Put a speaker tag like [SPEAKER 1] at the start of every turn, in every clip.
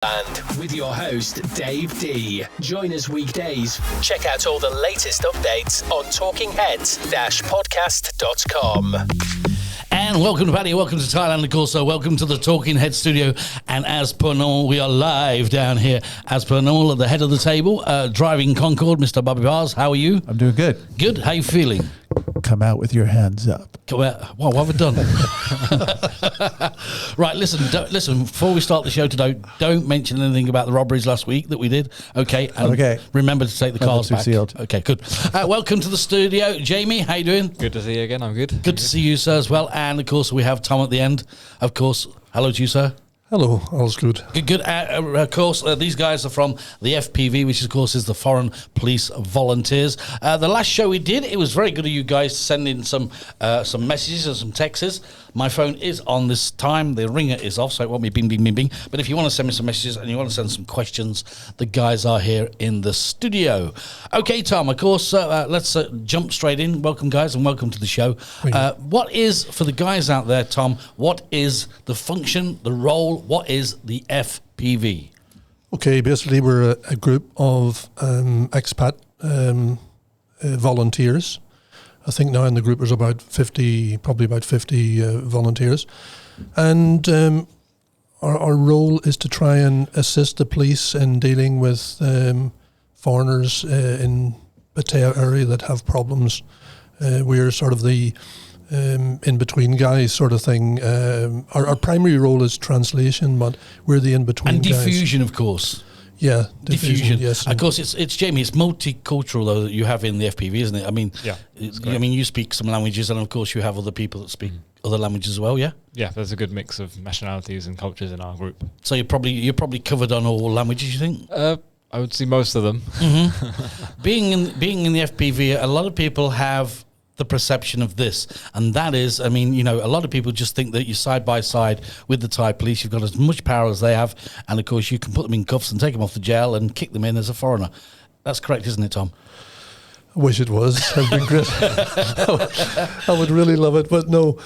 [SPEAKER 1] And with your host, Dave D. Join us weekdays. Check out all the latest updates on talkingheads-podcast.com.
[SPEAKER 2] And welcome to Pattaya, welcome to Thailand, of course, so welcome to the Talking Head studio. And as per normal, we are live down here. As per normal, at the head of the table, driving Concorde, Mr. Bobby Bars. How are you?
[SPEAKER 3] I'm doing good.
[SPEAKER 2] Good. How you feeling?
[SPEAKER 3] Come out with your hands up.
[SPEAKER 2] Come out. Well, what have I done? Right, listen, before we start the show today, don't mention anything about the robberies last week that we did. Okay. And
[SPEAKER 3] okay.
[SPEAKER 2] Remember to take the cars back.
[SPEAKER 3] Sealed.
[SPEAKER 2] Okay, good. Welcome to the studio. Jamie, how you doing?
[SPEAKER 4] Good to see you again. I'm good.
[SPEAKER 2] Good to see you, sir, as well. And, of course, we have Tom at the end. Of course, hello to you, sir.
[SPEAKER 5] Hello, all's good.
[SPEAKER 2] Good. Of course, these guys are from the FPV, which, of course, is the Foreign Police Volunteers. The last show we did, it was very good of you guys to send in some messages and some texts. My phone is on this time. The ringer is off, so it won't be bing, bing, bing, bing. But if you want to send me some messages and you want to send some questions, the guys are here in the studio. Okay, Tom, of course, let's jump straight in. Welcome, guys, and welcome to the show. What is, for the guys out there, Tom, what is the function, the role, what is the FPV?
[SPEAKER 5] Okay, basically we're a group of expat volunteers. I think now in the group there's about 50 volunteers. And our role is to try and assist the police in dealing with foreigners in Pattaya area that have problems. We're sort of the in-between guys sort of thing. Our primary role is translation, but we're the in-between
[SPEAKER 2] and
[SPEAKER 5] guys. And
[SPEAKER 2] diffusion, of course.
[SPEAKER 5] Yeah,
[SPEAKER 2] diffusion.
[SPEAKER 5] Yes,
[SPEAKER 2] of course, it's Jamie. It's multicultural though that you have in the FPV, isn't it? I mean,
[SPEAKER 4] yeah.
[SPEAKER 2] You speak some languages, and of course, you have other people that speak other languages as well. Yeah.
[SPEAKER 4] Yeah, there's a good mix of nationalities and cultures in our group.
[SPEAKER 2] So you're probably covered on all languages, you think?
[SPEAKER 4] I would say most of them.
[SPEAKER 2] Mm-hmm. Being in the FPV, a lot of people have the perception of this, and that is, I mean, a lot of people just think that you're side by side with the Thai police. You've got as much power as they have, and of course you can put them in cuffs and take them off the jail and kick them in as a foreigner. That's correct, isn't it, Tom?
[SPEAKER 5] I wish it was. It'd be great. I would really love it, but no.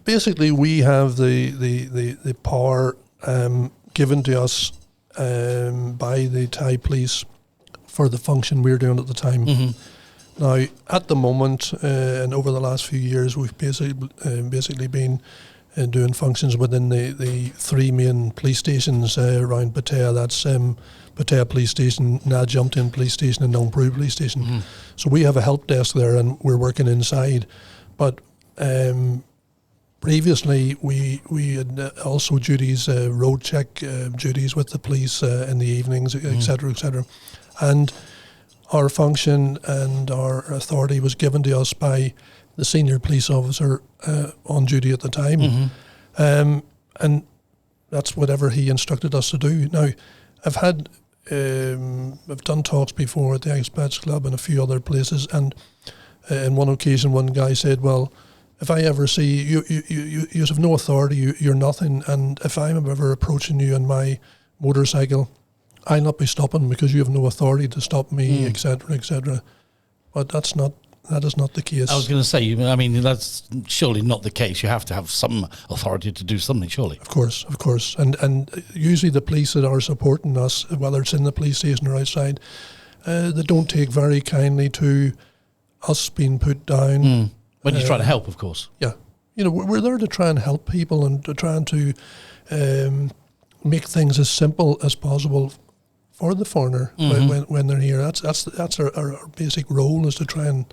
[SPEAKER 5] Basically, we have the power given to us by the Thai police for the function we're doing at the time. Mm-hmm. Now, at the moment, and over the last few years, we've basically been doing functions within the three main police stations around Pattaya. That's Pattaya Police Station, Na Jumpton Police Station, and Nong Pru Police Station. Mm-hmm. So we have a help desk there, and we're working inside. But previously, we had also duties, road check duties with the police in the evenings, etc., etc. And our function and our authority was given to us by the senior police officer on duty at the time. Mm-hmm. And that's whatever he instructed us to do. Now, I've done talks before at the Expats Club and a few other places, and on one occasion one guy said, well, if I ever see you have no authority, you're nothing, and if I'm ever approaching you on my motorcycle, I'll not be stopping because you have no authority to stop me, etc., etc. But that is not the case.
[SPEAKER 2] I was going to say, I mean, that's surely not the case. You have to have some authority to do something, surely.
[SPEAKER 5] Of course. And usually the police that are supporting us, whether it's in the police station or outside, they don't take very kindly to us being put down.
[SPEAKER 2] When you're trying to help, of course.
[SPEAKER 5] Yeah. We're there to try and help people and to trying to make things as simple as possible for the foreigner when they're here. That's our basic role, is to try and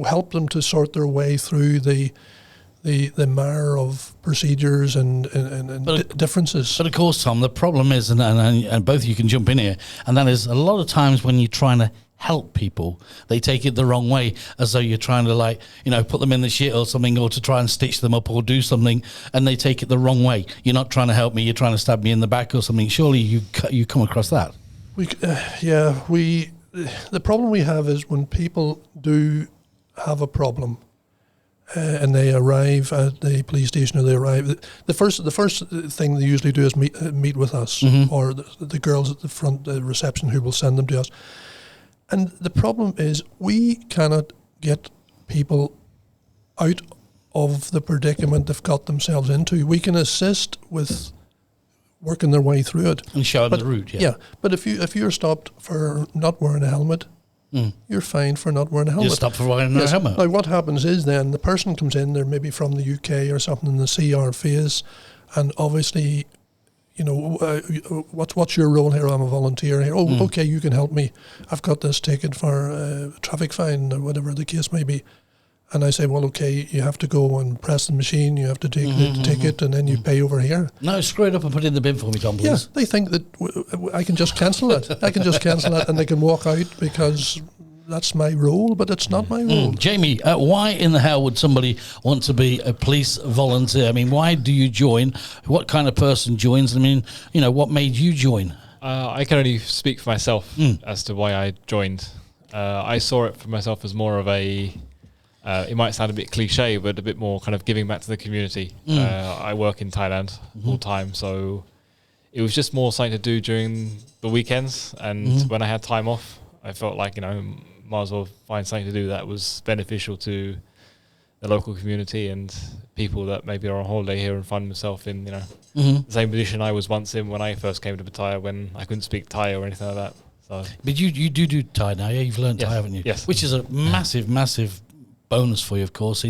[SPEAKER 5] help them to sort their way through the mire of procedures and differences.
[SPEAKER 2] But of course, Tom, the problem is, and both of you can jump in here, and that is a lot of times when you're trying to help people, they take it the wrong way, as though you're trying to put them in the shit or something, or to try and stitch them up or do something, and they take it the wrong way. You're not trying to help me, you're trying to stab me in the back or something. Surely you come across that.
[SPEAKER 5] The problem we have is when people do have a problem and they arrive at the police station, or they arrive, the first thing they usually do is meet with us, or the girls at the front, the reception, who will send them to us. And the problem is we cannot get people out of the predicament they've got themselves into. We can assist with working their way through it.
[SPEAKER 2] And show them
[SPEAKER 5] But-
[SPEAKER 2] the route, yeah.
[SPEAKER 5] Yeah, but if you're stopped for not wearing a helmet, you're fined for not wearing a helmet.
[SPEAKER 2] You're stopped for wearing no helmet.
[SPEAKER 5] Now what happens is then the person comes in, they're maybe from the UK or something, and they see our face, and obviously, what's your role here? I'm a volunteer here. Oh, okay, you can help me. I've got this ticket for a traffic fine or whatever the case may be. And I say, well, okay, you have to go and press the machine, you have to take the ticket, and then you pay over here.
[SPEAKER 2] No, screw it up and put it in the bin for me, Tom, please.
[SPEAKER 5] Yeah, they think that I can just cancel it. I can just cancel it, and they can walk out because that's my role, but it's not my role.
[SPEAKER 2] Jamie, why in the hell would somebody want to be a police volunteer? I mean, why do you join? What kind of person joins? I mean, what made you join?
[SPEAKER 4] I can only speak for myself as to why I joined. I saw it for myself as more of a... it might sound a bit cliche, but a bit more kind of giving back to the community. I work in Thailand full time, so it was just more something to do during the weekends. And when I had time off, I felt like, might as well find something to do that was beneficial to the local community and people that maybe are on holiday here and find themselves in, the same position I was once in when I first came to Pattaya when I couldn't speak Thai or anything like that. So,
[SPEAKER 2] But you do Thai now, yeah? You've learned
[SPEAKER 4] Yes.
[SPEAKER 2] Thai, haven't you?
[SPEAKER 4] Yes.
[SPEAKER 2] Which is a massive bonus for you, of course,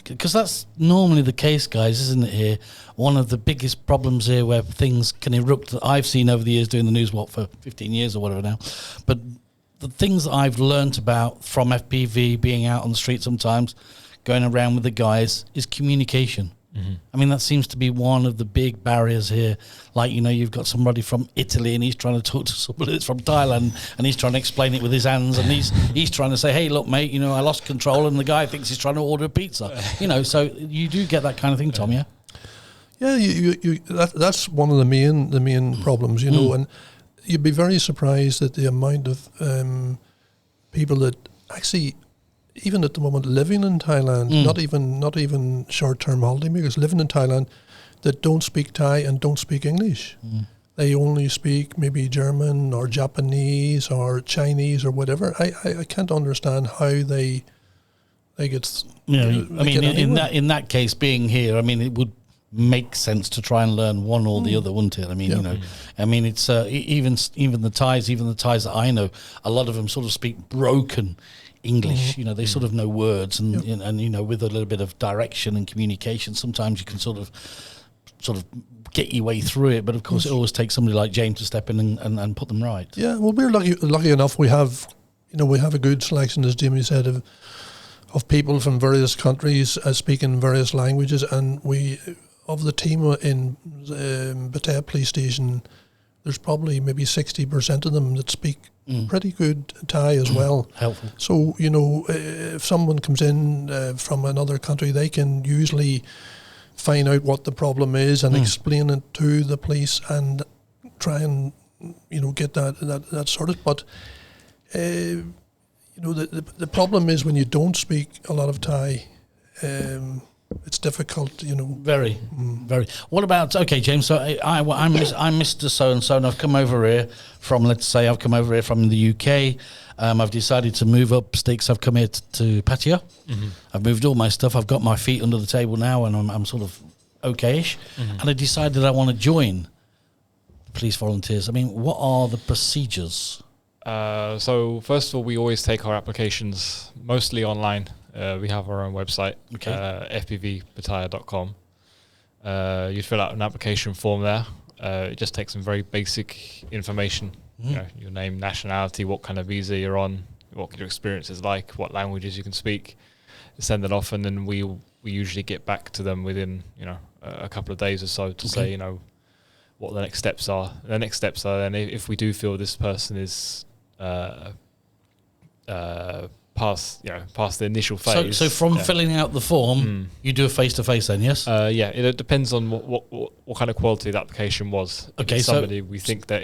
[SPEAKER 2] because that's normally the case, guys, isn't it? Here, one of the biggest problems here where things can erupt that I've seen over the years doing the news, for 15 years or whatever now, but the things that I've learnt about from FPV, being out on the street sometimes, going around with the guys, is communication. I mean, that seems to be one of the big barriers here. Like, you've got somebody from Italy and he's trying to talk to somebody that's from Thailand and he's trying to explain it with his hands and he's trying to say, hey, look, mate, I lost control, and the guy thinks he's trying to order a pizza. So you do get that kind of thing, Tom, yeah?
[SPEAKER 5] Yeah, that's one of the main problems, and you'd be very surprised at the amount of people that actually, even at the moment, living in Thailand, not even short-term holidaymakers, living in Thailand, that don't speak Thai and don't speak English. They only speak maybe German or Japanese or Chinese or whatever. I can't understand how they get.
[SPEAKER 2] I mean, in that case, being here, I mean, it would make sense to try and learn one or the other, wouldn't it? I mean, I mean, it's even the Thais that I know, a lot of them sort of speak broken English. They sort of know words, and with a little bit of direction and communication, sometimes you can sort of get your way through it. But of course, it always takes somebody like James to step in and put them right.
[SPEAKER 5] Yeah, well, we're lucky enough. We have a good selection, as Jamie said, of people from various countries speaking various languages, and of the team in Pattaya Police Station, there's probably maybe 60% of them that speak pretty good Thai as well.
[SPEAKER 2] Helpful.
[SPEAKER 5] So, if someone comes in from another country, they can usually find out what the problem is and explain it to the police and try and, get that sorted. But, the problem is when you don't speak a lot of Thai, it's difficult,
[SPEAKER 2] Very, very. What about, okay, James, so I'm Mr. So-and-so, and I've come over here from, let's say I've come over here from the UK. I've decided to move up sticks. I've come here to Pattaya. I've moved all my stuff. I've got my feet under the table now, and I'm sort of okay-ish. And I decided I want to join police volunteers. I mean, what are the procedures?
[SPEAKER 4] So first of all, we always take our applications mostly online. We have our own website, fpvpattaya.com. You fill out an application form there. It just takes some very basic information, your name, nationality, what kind of visa you're on, what your experience is like, what languages you can speak. Send it off, and then we usually get back to them within a couple of days or so to say what the next steps are. The next steps are then if we do feel this person is past the initial phase.
[SPEAKER 2] So from filling out the form, you do a face-to-face then, yes?
[SPEAKER 4] It depends on what kind of quality the application was.
[SPEAKER 2] Okay,
[SPEAKER 4] if somebody we think that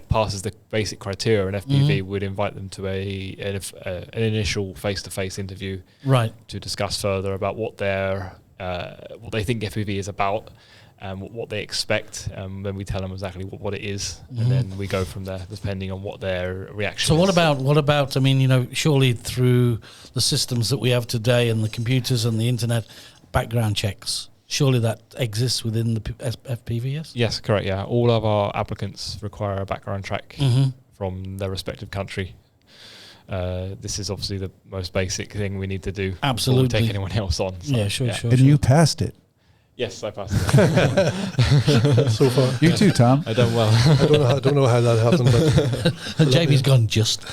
[SPEAKER 4] passes the basic criteria in FPV, would invite them to an initial face-to-face interview,
[SPEAKER 2] right,
[SPEAKER 4] to discuss further about what they think FPV is about. What they expect, then we tell them exactly what it is, and then we go from there, depending on what their reaction
[SPEAKER 2] So
[SPEAKER 4] is.
[SPEAKER 2] what about, I mean, surely through the systems that we have today and the computers and the internet, background checks Surely that exists within the FPV, yes?
[SPEAKER 4] Yes, correct. Yeah, all of our applicants require a background check from their respective country. This is obviously the most basic thing we need to do.
[SPEAKER 2] Absolutely.
[SPEAKER 4] Before we take anyone else on. So,
[SPEAKER 2] Yeah, sure.
[SPEAKER 3] And you passed it.
[SPEAKER 4] Yes, I passed it.
[SPEAKER 5] So far.
[SPEAKER 3] You too, Tom.
[SPEAKER 4] I done well.
[SPEAKER 5] I don't know how that happened, but
[SPEAKER 2] Jamie's gone just.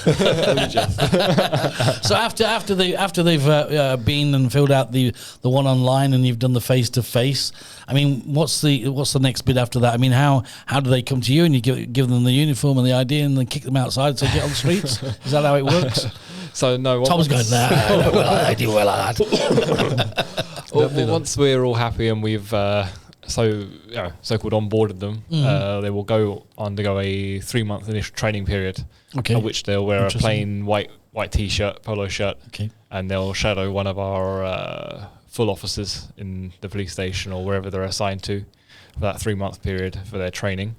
[SPEAKER 2] So after they've been and filled out the one online, and you've done the face to face. I mean, what's the next bit after that? I mean, how do they come to you and you give them the uniform and the ID and then kick them outside so they get on the streets? Is that how it works?
[SPEAKER 4] So no.
[SPEAKER 2] Tom's going, nah, I do well at that.
[SPEAKER 4] Once we're all happy and we've so-called onboarded them, they will undergo a 3-month initial training period, at which they'll wear a plain white t-shirt, polo shirt, and they'll shadow one of our full officers in the police station or wherever they're assigned to for that 3-month period for their training.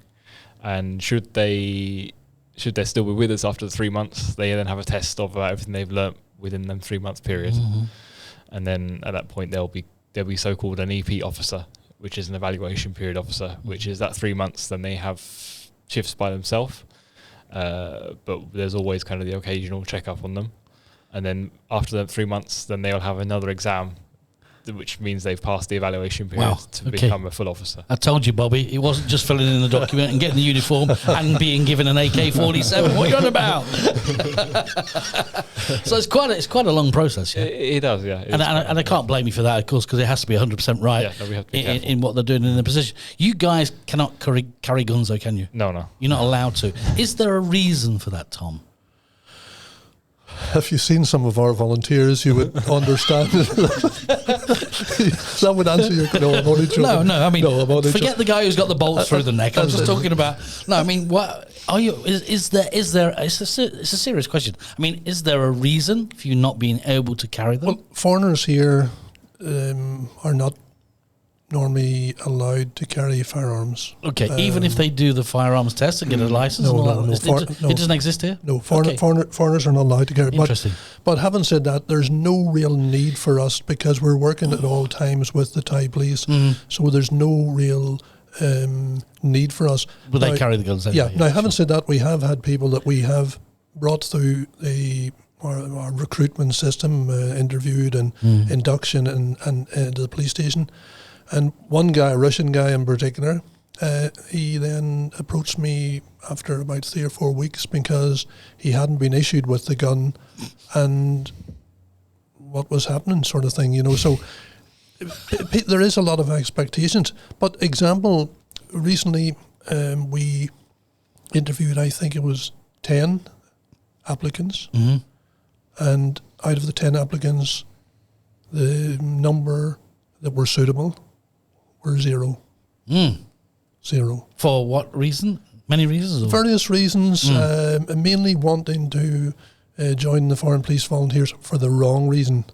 [SPEAKER 4] And should they still be with us after the 3 months, they then have a test of everything they've learnt within them 3-month period. And then at that point there'll be so-called an EP officer, which is an evaluation period officer, which is that 3 months. Then they have shifts by themselves, but there's always kind of the occasional checkup on them. And then after the 3 months, then they'll have another exam, which means they've passed the evaluation period to become a full officer.
[SPEAKER 2] I told you, Bobby, it wasn't just filling in the document and getting the uniform and being given an AK-47. What are you on about? So it's quite a long process. Yeah?
[SPEAKER 4] It does, yeah.
[SPEAKER 2] And I can't blame you for that, of course, because it has to be 100% right
[SPEAKER 4] we have to be
[SPEAKER 2] in what they're doing in the position. You guys cannot carry guns, though, can you?
[SPEAKER 4] No.
[SPEAKER 2] You're not allowed to. Is there a reason for that, Tom?
[SPEAKER 5] if you've seen some of our volunteers, you would understand. That would answer your no. I'm only joking.
[SPEAKER 2] No. I mean, forget
[SPEAKER 5] joking.
[SPEAKER 2] the guy who's got the bolts through the neck. I'm just talking about. No, I mean, what are you? Is there? It's a serious question. I mean, is there a reason for you not being able to carry them?
[SPEAKER 5] Well, foreigners here are not normally allowed to carry firearms.
[SPEAKER 2] Okay, even if they do the firearms test and get a license, it doesn't exist here.
[SPEAKER 5] No, foreigners are not allowed to carry.
[SPEAKER 2] Interesting.
[SPEAKER 5] But having said that, there's no real need for us because we're working at all times with the Thai police, so there's no real need for us.
[SPEAKER 2] But they carry the guns anyway.
[SPEAKER 5] Yeah. Now, having said that, we have had people that we have brought through our recruitment system, interviewed and induction and to the police station. And one guy, a Russian guy in particular, he then approached me after about 3 or 4 weeks because he hadn't been issued with the gun and what was happening, sort of thing, you know. So there is a lot of expectations. But example, recently we interviewed, I think it was 10 applicants. And out of the 10 applicants, the number that were suitable were 0. 0.
[SPEAKER 2] For what reason? Many reasons? Or?
[SPEAKER 5] Various reasons, mainly wanting to join the Foreign Police Volunteers for the wrong reason.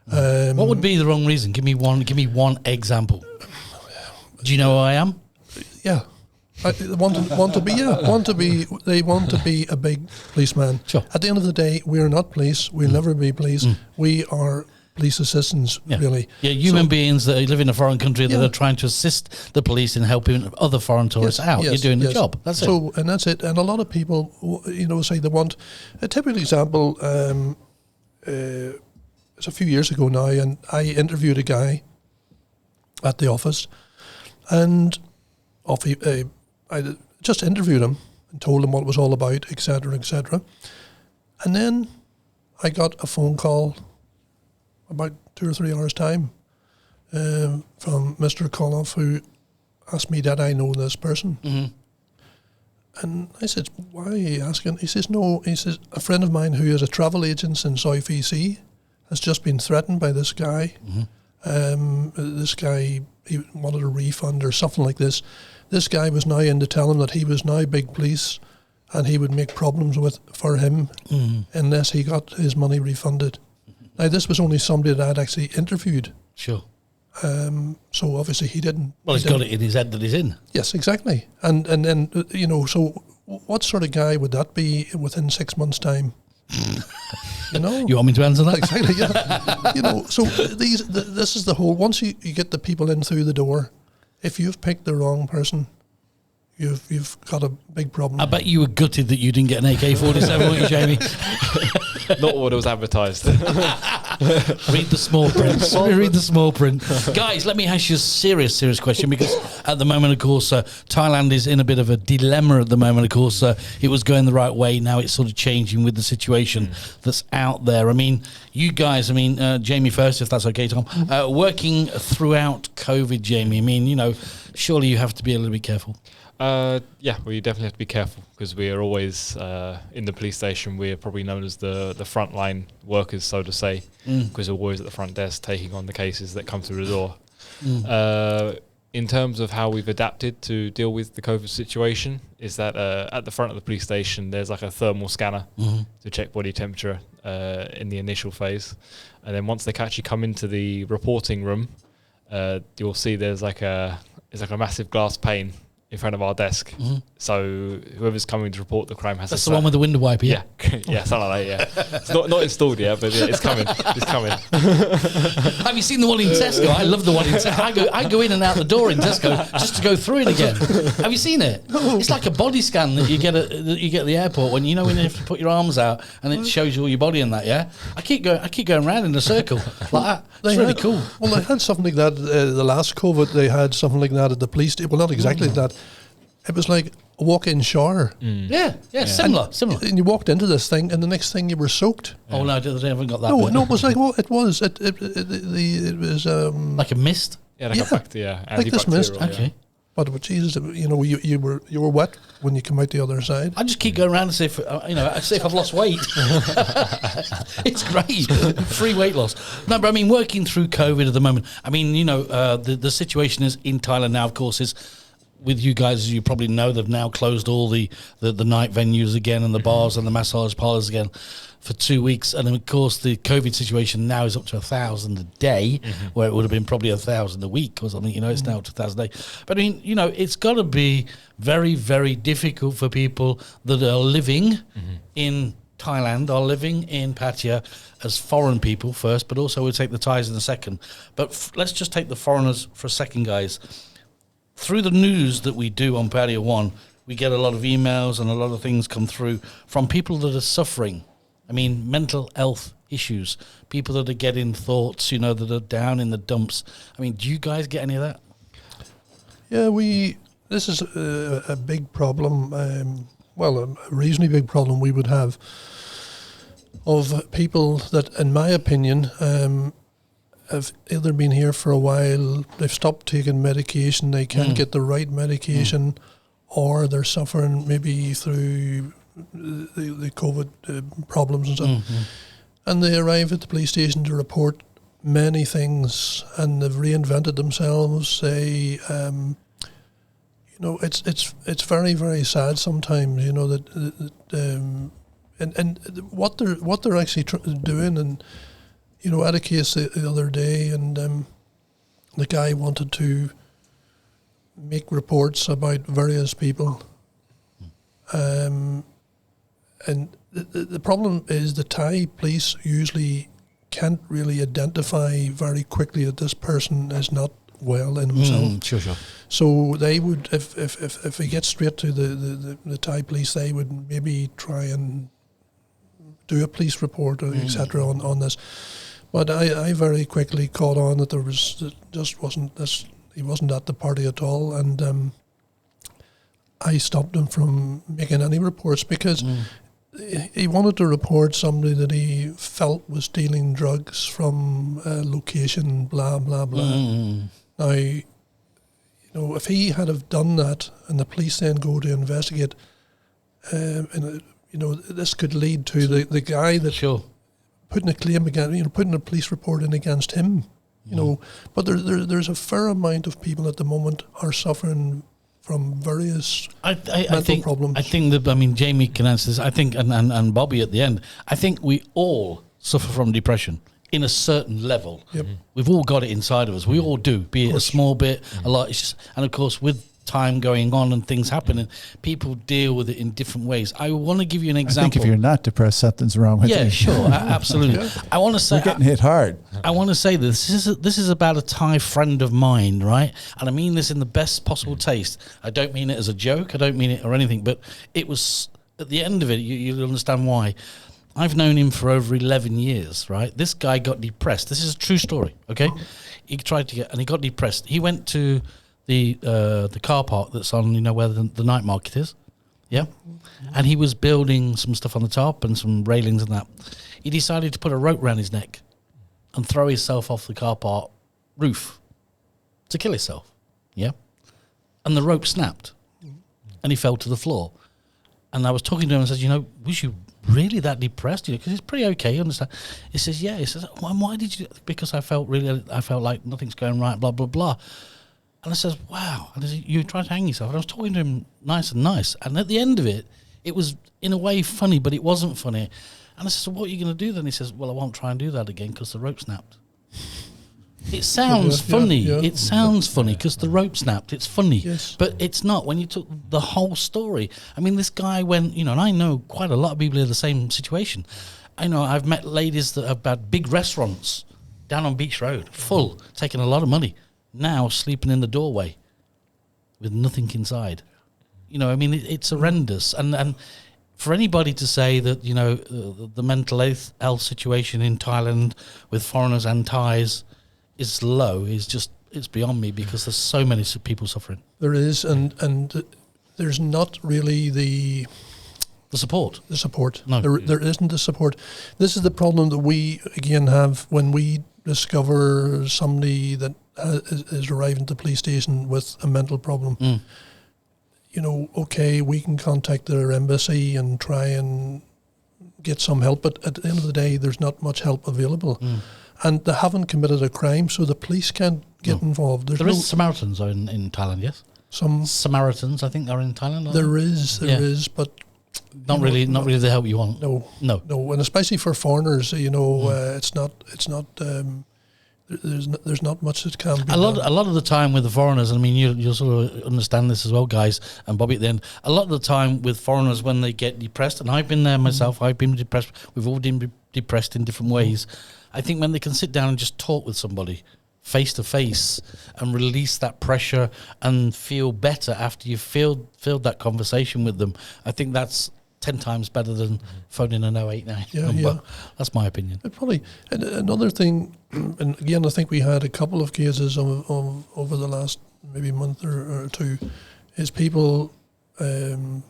[SPEAKER 2] What would be the wrong reason? Give me one example. Do you know who I am?
[SPEAKER 5] Yeah. They want to be a big policeman.
[SPEAKER 2] Sure.
[SPEAKER 5] At the end of the day, we are not police. We'll never be police. We are police assistants, really.
[SPEAKER 2] Yeah, human beings that live in a foreign country that are trying to assist the police in helping other foreign tourists out. You're doing the job. That's it.
[SPEAKER 5] And that's it. And a lot of people, say they want a typical example. It's a few years ago now, and I interviewed a guy at the office, and I just interviewed him and told him what it was all about, etc., etc. And then I got a phone call about 2 or 3 hours' time from Mr. Coloff, who asked me, did I know this person? And I said, why are you asking? He says, no. He says, a friend of mine who is a travel agent in South EC has just been threatened by this guy. This guy, he wanted a refund or something like this. This guy was now in to tell him that he was now big police and he would make problems for him unless he got his money refunded. Now, this was only somebody that I'd actually interviewed.
[SPEAKER 2] Sure.
[SPEAKER 5] So obviously he didn't.
[SPEAKER 2] Well, he's got it in his head that he's in.
[SPEAKER 5] Yes, exactly. And then, so what sort of guy would that be within 6 months' time? You know,
[SPEAKER 2] You want me to answer that?
[SPEAKER 5] exactly. Yeah. You know, so this is the whole. Once you get the people in through the door, if you've picked the wrong person, you've got a big problem.
[SPEAKER 2] I bet you were gutted that you didn't get an AK-47, weren't you, Jamie?
[SPEAKER 4] Not what it was advertised.
[SPEAKER 2] Read the small print. Read the small print. Guys, let me ask you a serious question, because at the moment, of course, Thailand is in a bit of a dilemma at the moment. Of course, it was going the right way. Now it's sort of changing with the situation that's out there. I mean, you guys, Jamie first, if that's okay, Tom, working throughout COVID, Jamie, I mean, you know, surely you have to be a little bit careful.
[SPEAKER 4] Yeah, we definitely have to be careful because we are always in the police station. We're probably known as the frontline workers, so to say, because we're always at the front desk taking on the cases that come through the door. In terms of how we've adapted to deal with the COVID situation, is that at the front of the police station there's like a thermal scanner to check body temperature in the initial phase, and then once they actually come into the reporting room, you'll see there's like a massive glass pane in front of our desk. So whoever's coming to report the crime has
[SPEAKER 2] That's
[SPEAKER 4] to
[SPEAKER 2] the one with the window wiper, yeah?
[SPEAKER 4] yeah, something like that, yeah. It's not installed yet, but yeah, it's coming. It's coming.
[SPEAKER 2] Have you seen the one in Tesco? I love the one in Tesco. I go in and out the door in Tesco just to go through it again. Have you seen it? It's like a body scan that you get at the airport when you have to put your arms out and it shows you all your body and that, yeah? I keep going around in a circle like that. It's really cool.
[SPEAKER 5] Well, they had something like that the last COVID. They had something like that at the police station. Well, not exactly that. It was like a walk-in shower.
[SPEAKER 2] Yeah, similar.
[SPEAKER 5] And you walked into this thing, and the next thing you were soaked.
[SPEAKER 2] Oh no, they haven't got that.
[SPEAKER 5] No, it was like it was. It was
[SPEAKER 2] like a mist.
[SPEAKER 4] Yeah, like a bacteria,
[SPEAKER 5] like this mist.
[SPEAKER 4] Yeah.
[SPEAKER 2] Okay.
[SPEAKER 5] But Jesus, you were wet when you come out the other side.
[SPEAKER 2] I just keep going around and see if I've lost weight. It's great, free weight loss. No, but I mean, working through COVID at the moment. I mean, the situation is in Thailand now. Of course, is with you guys, as you probably know, they've now closed all the night venues again and the bars and the massage parlours again for 2 weeks. And then, of course, the COVID situation now is up to 1,000 a day, where it would have been probably 1,000 a week or something. It's now to 1,000 a day. But I mean, it's got to be very, very difficult for people that are living in Thailand, are living in Pattaya as foreign people first, but also we'll take the Thais in a second. But let's just take the foreigners for a second, guys. Through the news that we do on Pattaya One, we get a lot of emails and a lot of things come through from people that are suffering. I mean, mental health issues, people that are getting thoughts, that are down in the dumps. I mean, do you guys get any of that?
[SPEAKER 5] Yeah, this is a big problem, a reasonably big problem we would have of people that, in my opinion, have either been here for a while, they've stopped taking medication, they can't get the right medication, or they're suffering maybe through the COVID problems and stuff. And they arrive at the police station to report many things, and they've reinvented themselves. They, it's very, very sad sometimes. And what they're actually doing. And I had a case the other day, and the guy wanted to make reports about various people. And the problem is the Thai police usually can't really identify very quickly that this person is not well in himself.
[SPEAKER 2] Sure.
[SPEAKER 5] So they would, if he gets straight to the Thai police, they would maybe try and do a police report or etc. on this. But I very quickly caught on that he wasn't at the party at all, and I stopped him from making any reports because he wanted to report somebody that he felt was dealing drugs from a location, blah, blah, blah. Now, if he had have done that and the police then go to investigate, this could lead to the guy that putting a claim against, putting a police report in against him, But there's a fair amount of people at the moment are suffering from various mental problems.
[SPEAKER 2] I think that, Jamie can answer this. I think, and Bobby at the end, I think we all suffer from depression in a certain level.
[SPEAKER 5] Yep.
[SPEAKER 2] We've all got it inside of us. We all do, be it a small bit, a lot. It's just, and of course, with time going on and things happen, and people deal with it in different ways. I want to give you an example.
[SPEAKER 3] I think if you're not depressed, something's wrong with you.
[SPEAKER 2] Yeah, sure, absolutely. I want to say
[SPEAKER 3] You're getting hit hard.
[SPEAKER 2] I want to say this is about a Thai friend of mine, right? And I mean this in the best possible taste. I don't mean it as a joke. I don't mean it or anything. But it was at the end of it. You'll understand why. I've known him for over 11 years, right? This guy got depressed. This is a true story, okay? He tried to he got depressed. He went to the car park that's on, where the night market is, yeah? And he was building some stuff on the top and some railings and that. He decided to put a rope around his neck and throw himself off the car park roof to kill himself, yeah? And the rope snapped and he fell to the floor. And I was talking to him and said, was you really that depressed? Because it's pretty okay, you understand? He says, yeah. He says, why did you? Because I felt like nothing's going right, blah, blah, blah. And I says, wow. And I said, you tried to hang yourself. And I was talking to him nice. And at the end of it, it was in a way funny, but it wasn't funny. And I said, so what are you going to do then? He says, well, I won't try and do that again because the rope snapped. It sounds funny.
[SPEAKER 5] Yeah.
[SPEAKER 2] It sounds funny because the rope snapped. It's funny.
[SPEAKER 5] Yes.
[SPEAKER 2] But it's not when you took the whole story. I mean, this guy went, and I know quite a lot of people in the same situation. I know I've met ladies that have had big restaurants down on Beach Road, full, taking a lot of money, now sleeping in the doorway with nothing inside. It's horrendous. And for anybody to say that, the mental health situation in Thailand with foreigners and Thais is low it's beyond me, because there's so many people suffering.
[SPEAKER 5] There is, and there's not really the
[SPEAKER 2] support.
[SPEAKER 5] The support.
[SPEAKER 2] No.
[SPEAKER 5] There isn't the support. This is the problem that we, again, have when we discover somebody that is arriving to the police station with a mental problem. Okay, we can contact their embassy and try and get some help, but at the end of the day, there's not much help available. And they haven't committed a crime, so the police can't get involved.
[SPEAKER 2] There is Samaritans in Thailand, yes? Some Samaritans, I think, are in Thailand.
[SPEAKER 5] There is, but
[SPEAKER 2] not really the help you want.
[SPEAKER 5] No, and especially for foreigners, it's not. There's not much that can be
[SPEAKER 2] a lot of the time with the foreigners. I mean, you'll sort of understand this as well, guys, and Bobby. At the end, a lot of the time with foreigners, when they get depressed, and I've been there myself. I've been depressed. We've all been depressed in different ways. I think when they can sit down and just talk with somebody face to face and release that pressure and feel better after you've filled that conversation with them, I think that's 10 times better than phoning an 089 number. Yeah. That's my opinion.
[SPEAKER 5] Probably. And another thing, and again, I think we had a couple of cases over the last maybe month or two, is people,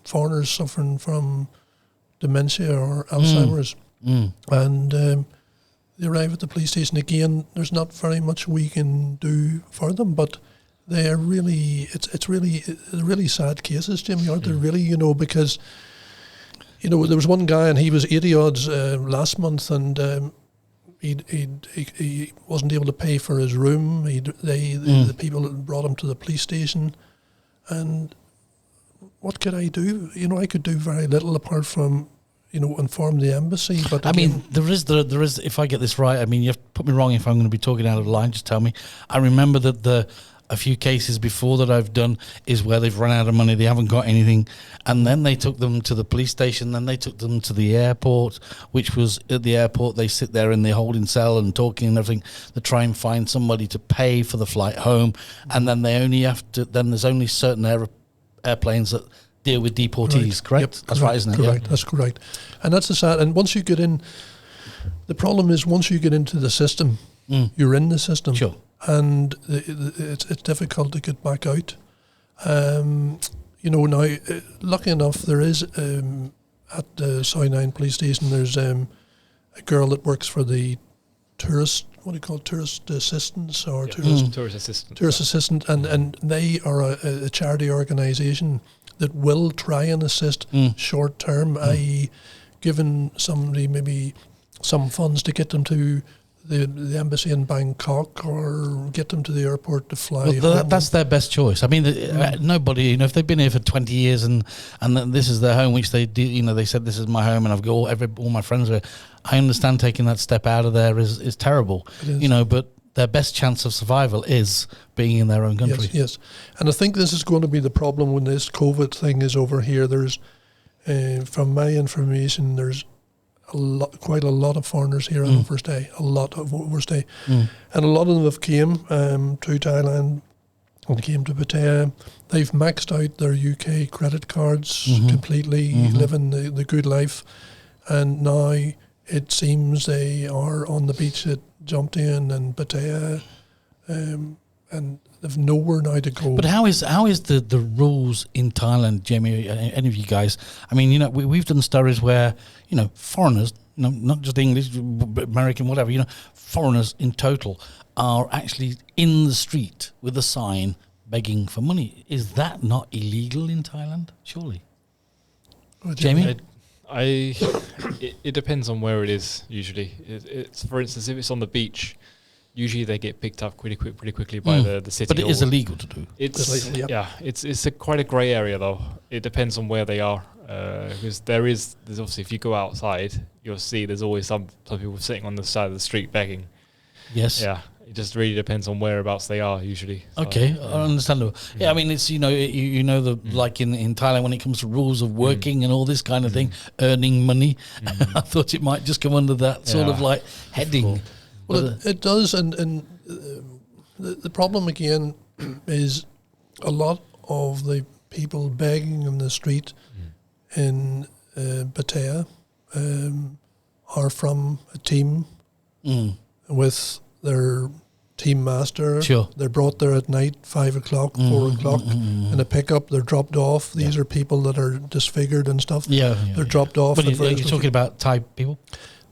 [SPEAKER 5] foreigners suffering from dementia or Alzheimer's. And they arrive at the police station. Again, there's not very much we can do for them, but they're really, it's really sad cases, Jimmy, aren't they? Really, because there was one guy and he was 80 odds last month, and he wasn't able to pay for his room. The people brought him to the police station, and what could I do? I could do very little apart from inform the embassy. But
[SPEAKER 2] I mean, there is. If I get this right, I mean, you've put me wrong if I'm going to be talking out of line. Just tell me. I remember that a few cases before that I've done is where they've run out of money, they haven't got anything, and then they took them to the police station, then they took them to the airport, which was at the airport, they sit there in their holding cell and talking and everything to try and find somebody to pay for the flight home, and then there's only certain airplanes that deal with deportees, correct? Yep, that's right, isn't it?
[SPEAKER 5] Correct, yeah. That's correct. And that's the sad, and once you get in, the problem is once you get into the system, you're in the system.
[SPEAKER 2] Sure.
[SPEAKER 5] And it's difficult to get back out. Now, lucky enough, there is at the Soy9 police station, there's a girl that works for the tourist assistance or tourist assistant, and they are a charity organisation that will try and assist short term, i.e., giving somebody maybe some funds to get them to the embassy in Bangkok or get them to the airport to fly.
[SPEAKER 2] Well, that's their best choice. I mean, nobody, if they've been here for 20 years and this is their home, which they do, they said this is my home and I've got all my friends are. I understand taking that step out of there is terrible, but their best chance of survival is being in their own country.
[SPEAKER 5] Yes. And I think this is going to be the problem when this COVID thing is over here. There's, from my information, there's quite a lot of foreigners here on overstay, a lot of overstay. And a lot of them have came to Thailand and came to Pattaya. They've maxed out their UK credit cards completely, living the good life. And now it seems they are on the beach at Jumped In and Pattaya, and they've nowhere now to go.
[SPEAKER 2] But how is the rules in Thailand, Jamie? Any of you guys? I mean, you know, we've done stories where, you know, foreigners, you know, not just English, American, whatever, you know, foreigners in total are actually in the street with a sign begging for money. Is that not illegal in Thailand? Surely, Jamie.
[SPEAKER 4] It depends on where it is. Usually, it's for instance, if it's on the beach, usually they get picked up pretty quickly by the city.
[SPEAKER 2] But it is illegal to do.
[SPEAKER 4] It's it's quite a grey area though. It depends on where they are, because there's obviously, if you go outside, you'll see there's always some people sitting on the side of the street begging.
[SPEAKER 2] Yes.
[SPEAKER 4] Yeah. It just really depends on whereabouts they are usually. So,
[SPEAKER 2] okay, understandable. Yeah, I mean, it's, you know, you know, the like in Thailand, when it comes to rules of working and all this kind of thing, earning money, I thought it might just come under that sort of like heading.
[SPEAKER 5] Well, it does, and the problem again is a lot of the people begging in the street in Pattaya are from a team with their team master.
[SPEAKER 2] Sure.
[SPEAKER 5] They're brought there at night, 5 o'clock, 4 o'clock, in a pickup. They're dropped off. These are people that are disfigured and stuff. They're dropped off.
[SPEAKER 2] But you're talking about Thai people?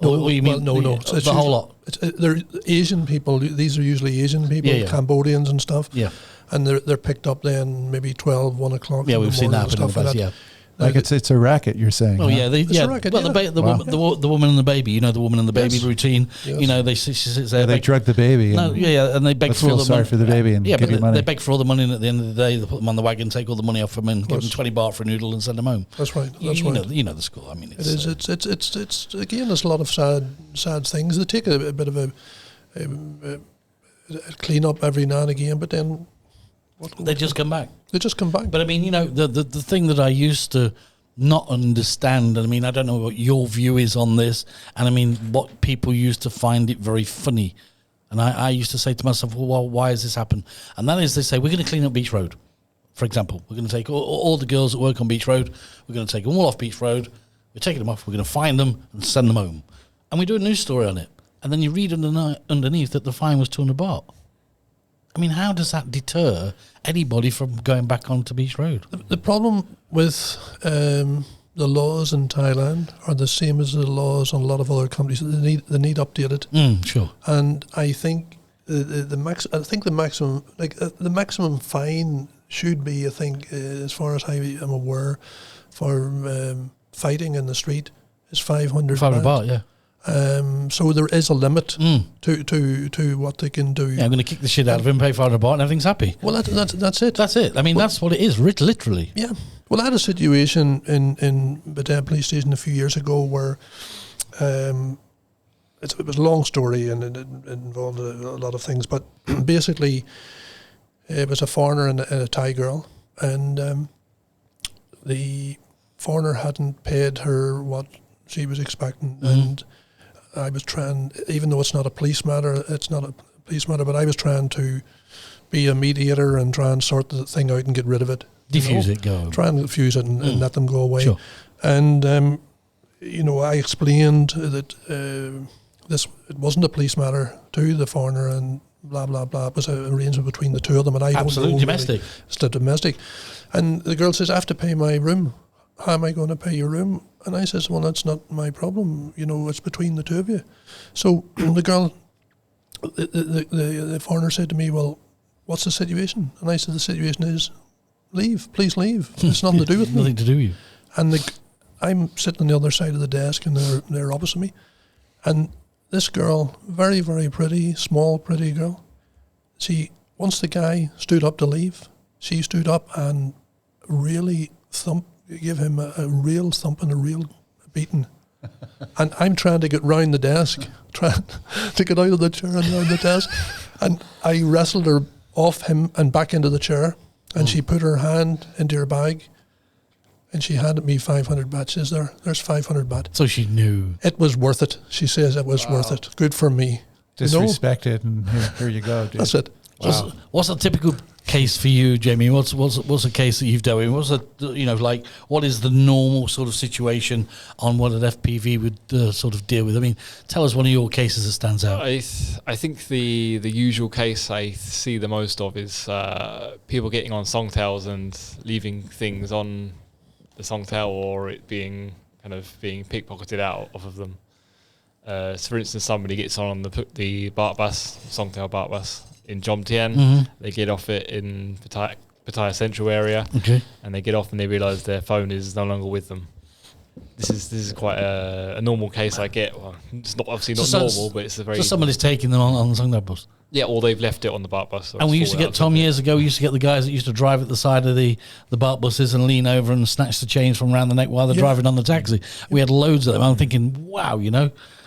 [SPEAKER 5] No,
[SPEAKER 2] or you mean
[SPEAKER 5] no.
[SPEAKER 2] The whole lot?
[SPEAKER 5] They're Asian people. These are usually Asian people, Cambodians and stuff.
[SPEAKER 2] Yeah.
[SPEAKER 5] And they're picked up then maybe 12, 1 o'clock.
[SPEAKER 2] Yeah, we've seen that happen in the past,
[SPEAKER 3] Like it's a racket, you're saying.
[SPEAKER 2] Oh,
[SPEAKER 3] huh?
[SPEAKER 2] yeah.
[SPEAKER 5] It's a racket,
[SPEAKER 2] well, the woman and the baby, you know, the woman and the baby routine.
[SPEAKER 5] Yes.
[SPEAKER 2] You know, she sits there.
[SPEAKER 3] They drug the baby.
[SPEAKER 2] And and they beg for all the
[SPEAKER 3] sorry
[SPEAKER 2] money.
[SPEAKER 3] for the baby and
[SPEAKER 2] yeah,
[SPEAKER 3] give
[SPEAKER 2] but
[SPEAKER 3] you money.
[SPEAKER 2] they beg for all the money, and at the end of the day, they put them on the wagon, take all the money off them, and give them 20 baht for a noodle and send them home.
[SPEAKER 5] That's right.
[SPEAKER 2] You know the score. I mean,
[SPEAKER 5] it's again, there's a lot of sad things. They take a bit of a clean up every now and again, but then
[SPEAKER 2] they just come back.
[SPEAKER 5] They just come back.
[SPEAKER 2] But I mean, you know, the thing that I used to not understand, and I mean, I don't know what your view is on this, and I mean, what people used to find it very funny. And I used to say to myself, well, why has this happened? And that is, they say, we're going to clean up Beach Road, for example. We're going to take all the girls that work on Beach Road, we're going to take them all off Beach Road, we're taking them off, we're going to find them and send them home. And we do a news story on it. And then you read underneath that the fine was 200 baht. I mean, how does that deter anybody from going back onto Beach Road?
[SPEAKER 5] The problem with the laws in Thailand are the same as the laws on a lot of other countries. They need updated.
[SPEAKER 2] Sure.
[SPEAKER 5] And I think the maximum fine should be, I think, as far as I am aware, for fighting in the street is 500
[SPEAKER 2] baht, yeah.
[SPEAKER 5] So there is a limit to what they can do.
[SPEAKER 2] Yeah, I'm going to kick the shit out of him, pay 500 baht, and everything's happy.
[SPEAKER 5] Well, that's it.
[SPEAKER 2] That's it. I mean, that's what it is, literally.
[SPEAKER 5] Yeah. Well, I had a situation in Pattaya police station a few years ago where it was a long story and it involved a lot of things, but basically it was a foreigner and a Thai girl, and the foreigner hadn't paid her what she was expecting, and I was trying, even though it's not a police matter, but I was trying to be a mediator and try and sort the thing out and get rid of it.
[SPEAKER 2] Diffuse it, go.
[SPEAKER 5] Try and diffuse it and let them go away.
[SPEAKER 2] Sure.
[SPEAKER 5] And, I explained that it wasn't a police matter to the foreigner and blah, blah, blah. It was an arrangement between the two of them. And I
[SPEAKER 2] Absolutely
[SPEAKER 5] don't know
[SPEAKER 2] domestic.
[SPEAKER 5] Really, it's the domestic. And the girl says, I have to pay my room. How am I going to pay your room? And I says, well, that's not my problem. It's between the two of you. So the girl, the foreigner said to me, well, what's the situation? And I said, the situation is, leave, please leave. It's nothing to do with me.
[SPEAKER 2] Nothing to do with you.
[SPEAKER 5] And I'm sitting on the other side of the desk and they're opposite me. And this girl, very, very pretty, small, pretty girl, once the guy stood up to leave, she stood up and really give him a real thump and a real beating. And I'm trying to get round the desk, trying to get out of the chair and round the desk. And I wrestled her off him and back into the chair, and she put her hand into her bag, and she handed me 500 baht. She says, there's 500 baht.
[SPEAKER 2] So she knew.
[SPEAKER 5] It was worth it. She says it was worth it. Good for me.
[SPEAKER 3] Disrespected, and here you go, dude.
[SPEAKER 5] That's it.
[SPEAKER 2] Wow. What's a typical case for you, Jamie? What's a case that you've dealt with? What is the normal sort of situation on what an FPV would sort of deal with? I mean, tell us one of your cases that stands out.
[SPEAKER 4] I think the usual case I see the most of is people getting on songtails and leaving things on the songtail, or it being pickpocketed out of them. So for instance, somebody gets on the BART bus, songtail BART bus in Jomtien. They get off it in Pattaya Central area, and they get off and they realise their phone is no longer with them. This is quite a normal case I get. Well, it's not obviously not normal, but it's a very.
[SPEAKER 2] So somebody's taking them on the Songtail bus.
[SPEAKER 4] Yeah, or they've left it on the BART bus. So
[SPEAKER 2] and we used to get, Tom, years ago, we used to get the guys that used to drive at the side of the BART buses and lean over and snatch the chains from around the neck while they're driving on the taxi. We had loads of them. I'm thinking, wow,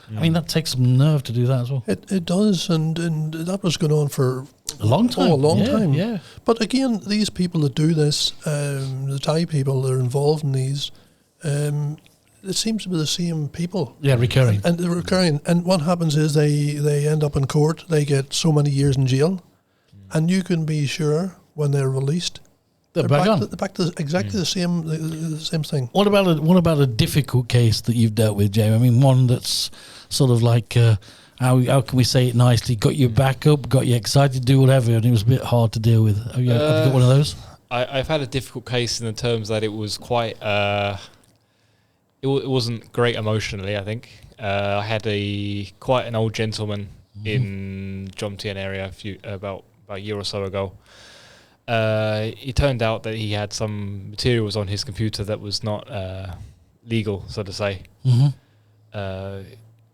[SPEAKER 2] I mean, that takes some nerve to do that as well.
[SPEAKER 5] It does, and that was going on for
[SPEAKER 2] a long time.
[SPEAKER 5] Oh, a long time.
[SPEAKER 2] Yeah.
[SPEAKER 5] But again, these people that do this, the Thai people that are involved in these, it seems to be the same people.
[SPEAKER 2] Yeah, recurring.
[SPEAKER 5] And they're recurring. And what happens is they end up in court. They get so many years in jail, and you can be sure when they're released,
[SPEAKER 2] they're back on.
[SPEAKER 5] They're back to exactly the same thing.
[SPEAKER 2] What about a difficult case that you've dealt with, Jamie? I mean, one that's sort of like how can we say it nicely? Got you back up, got you excited to do whatever, and it was a bit hard to deal with. Have you got one of those?
[SPEAKER 4] I've had a difficult case in the terms that it was quite. It wasn't great emotionally. I think I had quite an old gentleman in Jomtien area about a year or so ago. It turned out that he had some materials on his computer that was not legal, so to say.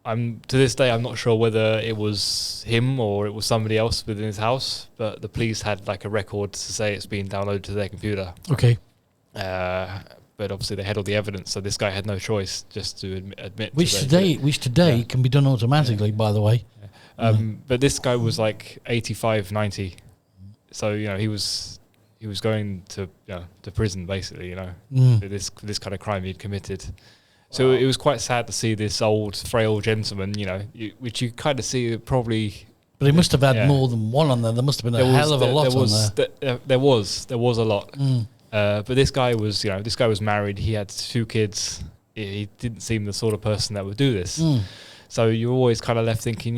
[SPEAKER 4] To this day, I'm not sure whether it was him or it was somebody else within his house, but the police had like a record to say it's been downloaded to their computer.
[SPEAKER 2] Okay.
[SPEAKER 4] But obviously they had all the evidence, so this guy had no choice just to admit.
[SPEAKER 2] Which today can be done automatically, by the way.
[SPEAKER 4] But this guy was like 85, 90. So he was going to prison basically. For this kind of crime he'd committed. So it was quite sad to see this old frail gentleman, which you kind of see probably.
[SPEAKER 2] But he must have had more than one on there. There must have been a hell of a lot on there.
[SPEAKER 4] There was a lot. But this guy was married. He had 2 kids. He didn't seem the sort of person that would do this. So you're always kind of left thinking,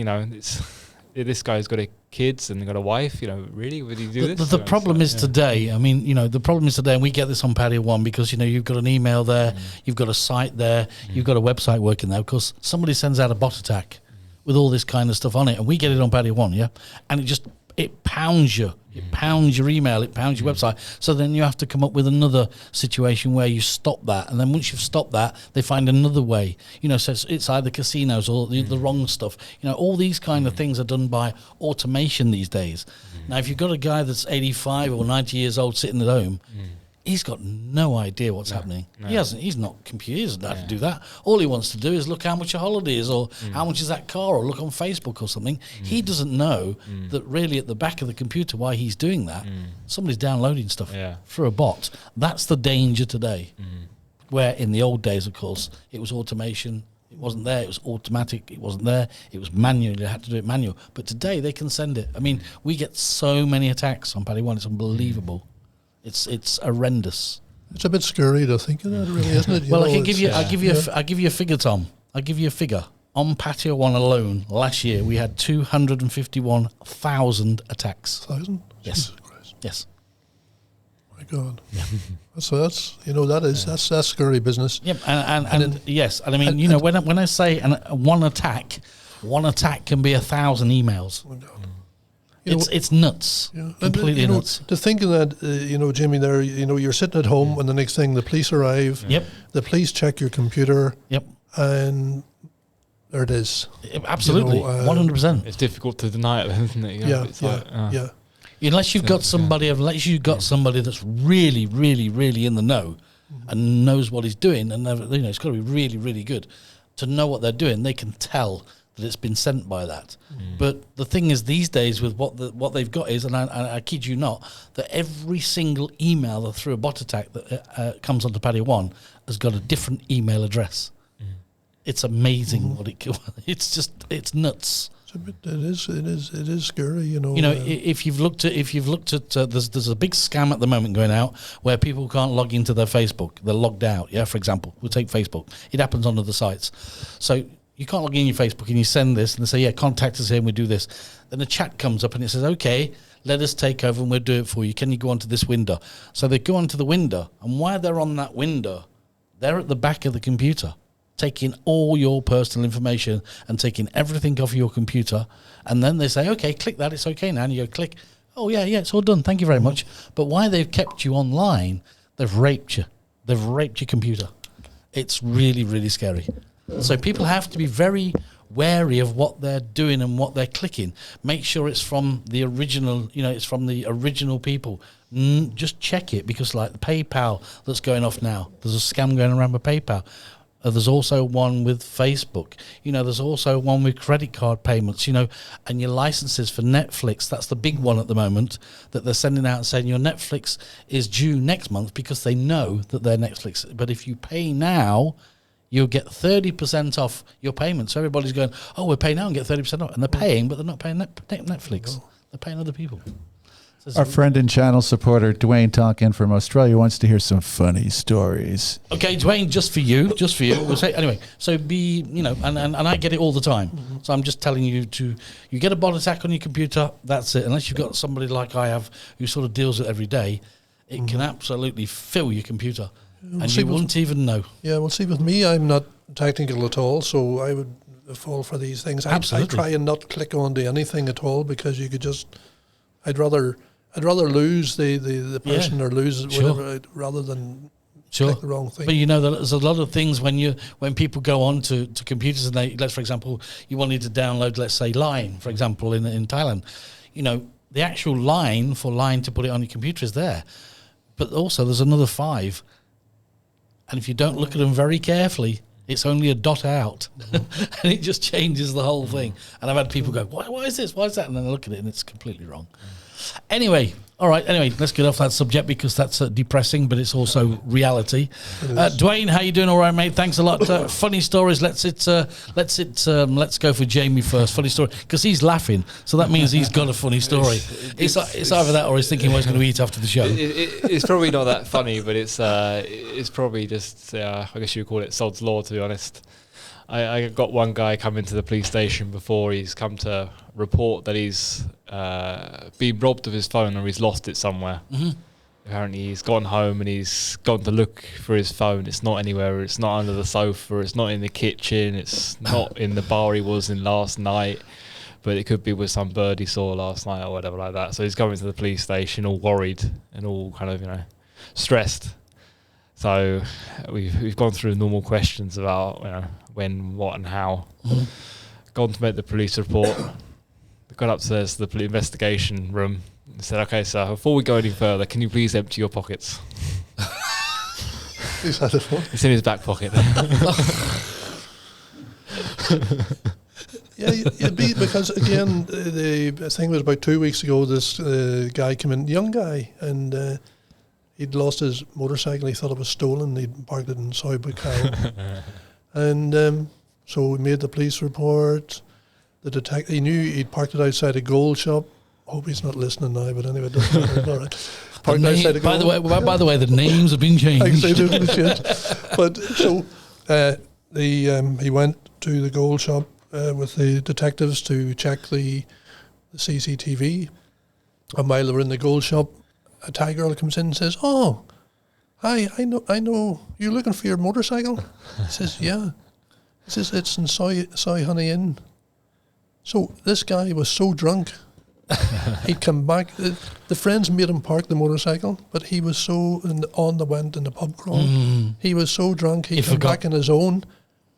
[SPEAKER 4] this guy's got kids and got a wife. Really, would he do this?
[SPEAKER 2] The problem is today. I mean, the problem is today, and we get this on Pattaya One because you've got an email there, you've got a site there, you've got a website working there. Because somebody sends out a bot attack with all this kind of stuff on it, and we get it on Pattaya One, and it pounds you. It pounds your email, it pounds your website. So then you have to come up with another situation where you stop that. And then once you've stopped that, they find another way. So it's either casinos or the wrong stuff. All these kind of things are done by automation these days. Now, if you've got a guy that's 85 or 90 years old sitting at home, he's got no idea what's happening. No. He's not computer. He doesn't have to do that. All he wants to do is look how much your holiday is, or how much is that car, or look on Facebook or something. He doesn't know that really at the back of the computer, why he's doing that, somebody's downloading stuff through a bot. That's the danger today. Where in the old days, of course, it was automation. It wasn't there. It was automatic. It wasn't there. It was manual. You had to do it manual. But today they can send it. I mean, we get so many attacks on Pattaya One. It's unbelievable. It's horrendous.
[SPEAKER 5] It's a bit scary to think of that, really, isn't it?
[SPEAKER 2] Well, I'll give you a figure, Tom. I'll give you a figure. On Pattaya One alone, last year we had 251,000 attacks.
[SPEAKER 5] 1,000?
[SPEAKER 2] Yes.
[SPEAKER 5] Jesus Christ.
[SPEAKER 2] Yes.
[SPEAKER 5] My God. That's scary business.
[SPEAKER 2] Yep. And yes. And I mean, when I say one attack can be 1,000 emails.
[SPEAKER 5] Oh my God.
[SPEAKER 2] It's nuts. Completely nuts.
[SPEAKER 5] To think of that, Jimmy, there, you're sitting at home and the next thing the police arrive.
[SPEAKER 2] Yep.
[SPEAKER 5] The police check your computer.
[SPEAKER 2] Yep.
[SPEAKER 5] And there it is.
[SPEAKER 2] Absolutely. 100%.
[SPEAKER 4] It's difficult to deny it, isn't it?
[SPEAKER 5] Yeah.
[SPEAKER 2] Unless you've got somebody that's really, really, really in the know and knows what he's doing, and it's got to be really, really good to know what they're doing. They can tell that it's been sent by that. But the thing is, these days with what they've got is, and I kid you not, that every single email that through a bot attack that comes onto Pattaya 1 has got a different email address. It's amazing what it's nuts.
[SPEAKER 5] It is scary, you know.
[SPEAKER 2] You know, if you've looked at, there's a big scam at the moment going out where people can't log into their Facebook. They're logged out. Yeah, for example, we'll take Facebook. It happens on other sites. So you can't log in your Facebook, and you send this, and they say, yeah, contact us here, and we do this. Then a chat comes up, and it says, okay, let us take over, and we'll do it for you. Can you go onto this window? So they go onto the window, and while they're on that window, they're at the back of the computer, taking all your personal information and taking everything off your computer. And then they say, okay, click that, it's okay now. And you go, click, oh, yeah, it's all done, thank you very much. But while they've kept you online, they've raped you. They've raped your computer. It's really, really scary. So people have to be very wary of what they're doing and what they're clicking. Make sure it's from the original, it's from the original people. Just check it, because like the PayPal that's going off now, there's a scam going around with PayPal. There's also one with Facebook. There's also one with credit card payments, and your licenses for Netflix. That's the big one at the moment that they're sending out and saying your Netflix is due next month, because they know that they're Netflix. But if you pay now, you'll get 30% off your payment. So everybody's going, oh, we'll pay now and get 30% off. And they're paying, but they're not paying Netflix. They're paying other people. So
[SPEAKER 3] our friend and channel supporter, Dwayne Tonkin from Australia, wants to hear some funny stories.
[SPEAKER 2] Okay, Dwayne, just for you. We'll say, anyway, so and I get it all the time. So I'm just telling you you get a bot attack on your computer, that's it. Unless you've got somebody like I have who sort of deals with it every day, it can absolutely fill your computer. And you wouldn't even know.
[SPEAKER 5] Yeah, well, see, with me, I'm not technical at all, so I would fall for these things. I try and not click onto anything at all, because you could just... I'd rather lose the person or lose whatever, rather than click the wrong thing.
[SPEAKER 2] But there's a lot of things when people go on to computers, and let's, for example, you wanted to download, let's say, Line, for example, in Thailand. The actual line to put it on your computer is there. But also there's another 5. And if you don't look at them very carefully, it's only a dot out. And it just changes the whole thing. And I've had people go, why is this? Why is that? And then I look at it and it's completely wrong. Anyway, let's get off that subject, because that's depressing, but it's also reality. Dwayne, how you doing? All right, mate. Thanks a lot. Funny stories. Let's go for Jamie first. Funny story, because he's laughing, so that means he's got a funny story. It's either that or he's thinking what he's going to eat after the show.
[SPEAKER 4] It's probably not that funny, but it's probably just I guess you would call it sod's law, to be honest. I got one guy come into the police station before. He's come to report that he's been robbed of his phone, or he's lost it somewhere. Apparently he's gone home and he's gone to look for his phone. It's not anywhere. It's not under the sofa. It's not in the kitchen. It's not in the bar he was in last night. But it could be with some bird he saw last night or whatever like that. So he's coming to the police station all worried and all kind of, stressed. So we've gone through normal questions about when, what, and how. Gone to make the police report. Got upstairs to the investigation room and said, "Okay, sir, before we go any further, can you please empty your pockets?"
[SPEAKER 5] He's had it.
[SPEAKER 4] It's in his back pocket.
[SPEAKER 5] Yeah, you'd be, because again, I think it was about 2 weeks ago. This guy came in, young guy, and. He'd lost his motorcycle. He thought it was stolen. He'd parked it in Soy Bucao. And so we made the police report. The detective, he knew he'd parked it outside a gold shop. Hope he's not listening now, but anyway, it doesn't matter. All right. Parked outside a gold.
[SPEAKER 2] By the way, the names have been changed.
[SPEAKER 5] But so he went to the gold shop with the detectives to check the CCTV. And while they were in the gold shop, a Thai girl comes in and says, "Oh, hi, I know, you're looking for your motorcycle?" He says, "Yeah." He says, "It's in Soy Honey Inn." So this guy was so drunk, he'd come back. The friends made him park the motorcycle, but he was so on the went in the pub crawl. He was so drunk, he came back on his own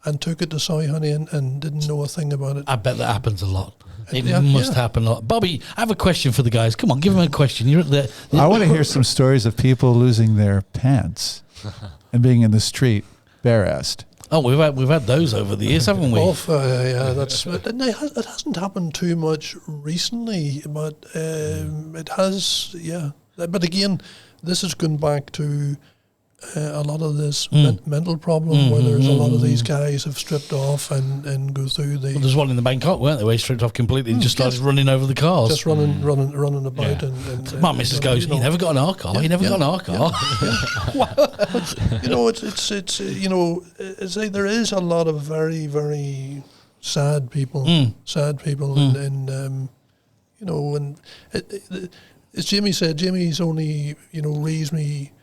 [SPEAKER 5] and took it to Soy Honey Inn and didn't know a thing about it.
[SPEAKER 2] I bet that happens a lot. It must happen a lot. Bobby, I have a question for the guys. Come on, give them a question. You're at
[SPEAKER 3] I want to hear some stories of people losing their pants and being in the street bare-assed.
[SPEAKER 2] Oh, we've had those over the years, haven't we?
[SPEAKER 5] Yeah, that's. It hasn't happened too much recently, but it has. Yeah, but again, this has gone back to a lot of this mental problem where there's a lot of these guys have stripped off and go through the.
[SPEAKER 2] Well, there's one in the Bangkok, weren't there? Where he stripped off completely and just started running over the cars.
[SPEAKER 5] Just running about and
[SPEAKER 2] my missus goes, "He never got in our car. He never got in our car."
[SPEAKER 5] You know, it's you know, there is a lot of very, very sad people, and you know, and as Jimmy said, Jimmy's only raised me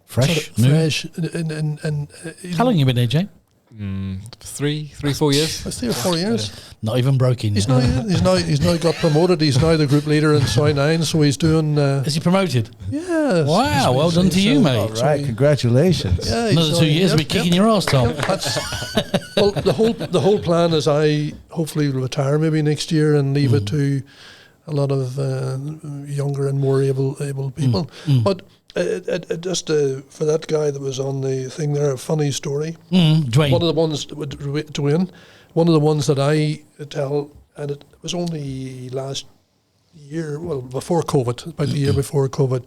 [SPEAKER 2] fresh.
[SPEAKER 5] And
[SPEAKER 2] how long you been here, Jane?
[SPEAKER 4] 4 years.
[SPEAKER 5] 3 or 4 years.
[SPEAKER 2] Not even broken.
[SPEAKER 5] He's now got promoted. He's now the group leader in Soy 9, so he's doing.
[SPEAKER 2] Is he promoted?
[SPEAKER 5] Yes.
[SPEAKER 2] Wow, well done to you, mate.
[SPEAKER 3] All right, congratulations.
[SPEAKER 5] Yeah,
[SPEAKER 2] another 2 years, we'll be kicking your ass, Tom.
[SPEAKER 5] Well, the whole plan is I hopefully will retire maybe next year and leave it to a lot of younger and more able people. But just for that guy that was on the thing there, a funny story.
[SPEAKER 2] Dwayne.
[SPEAKER 5] One of the ones Dwayne, one of the ones that I tell, and it was only last year, well, before COVID, about the year before COVID,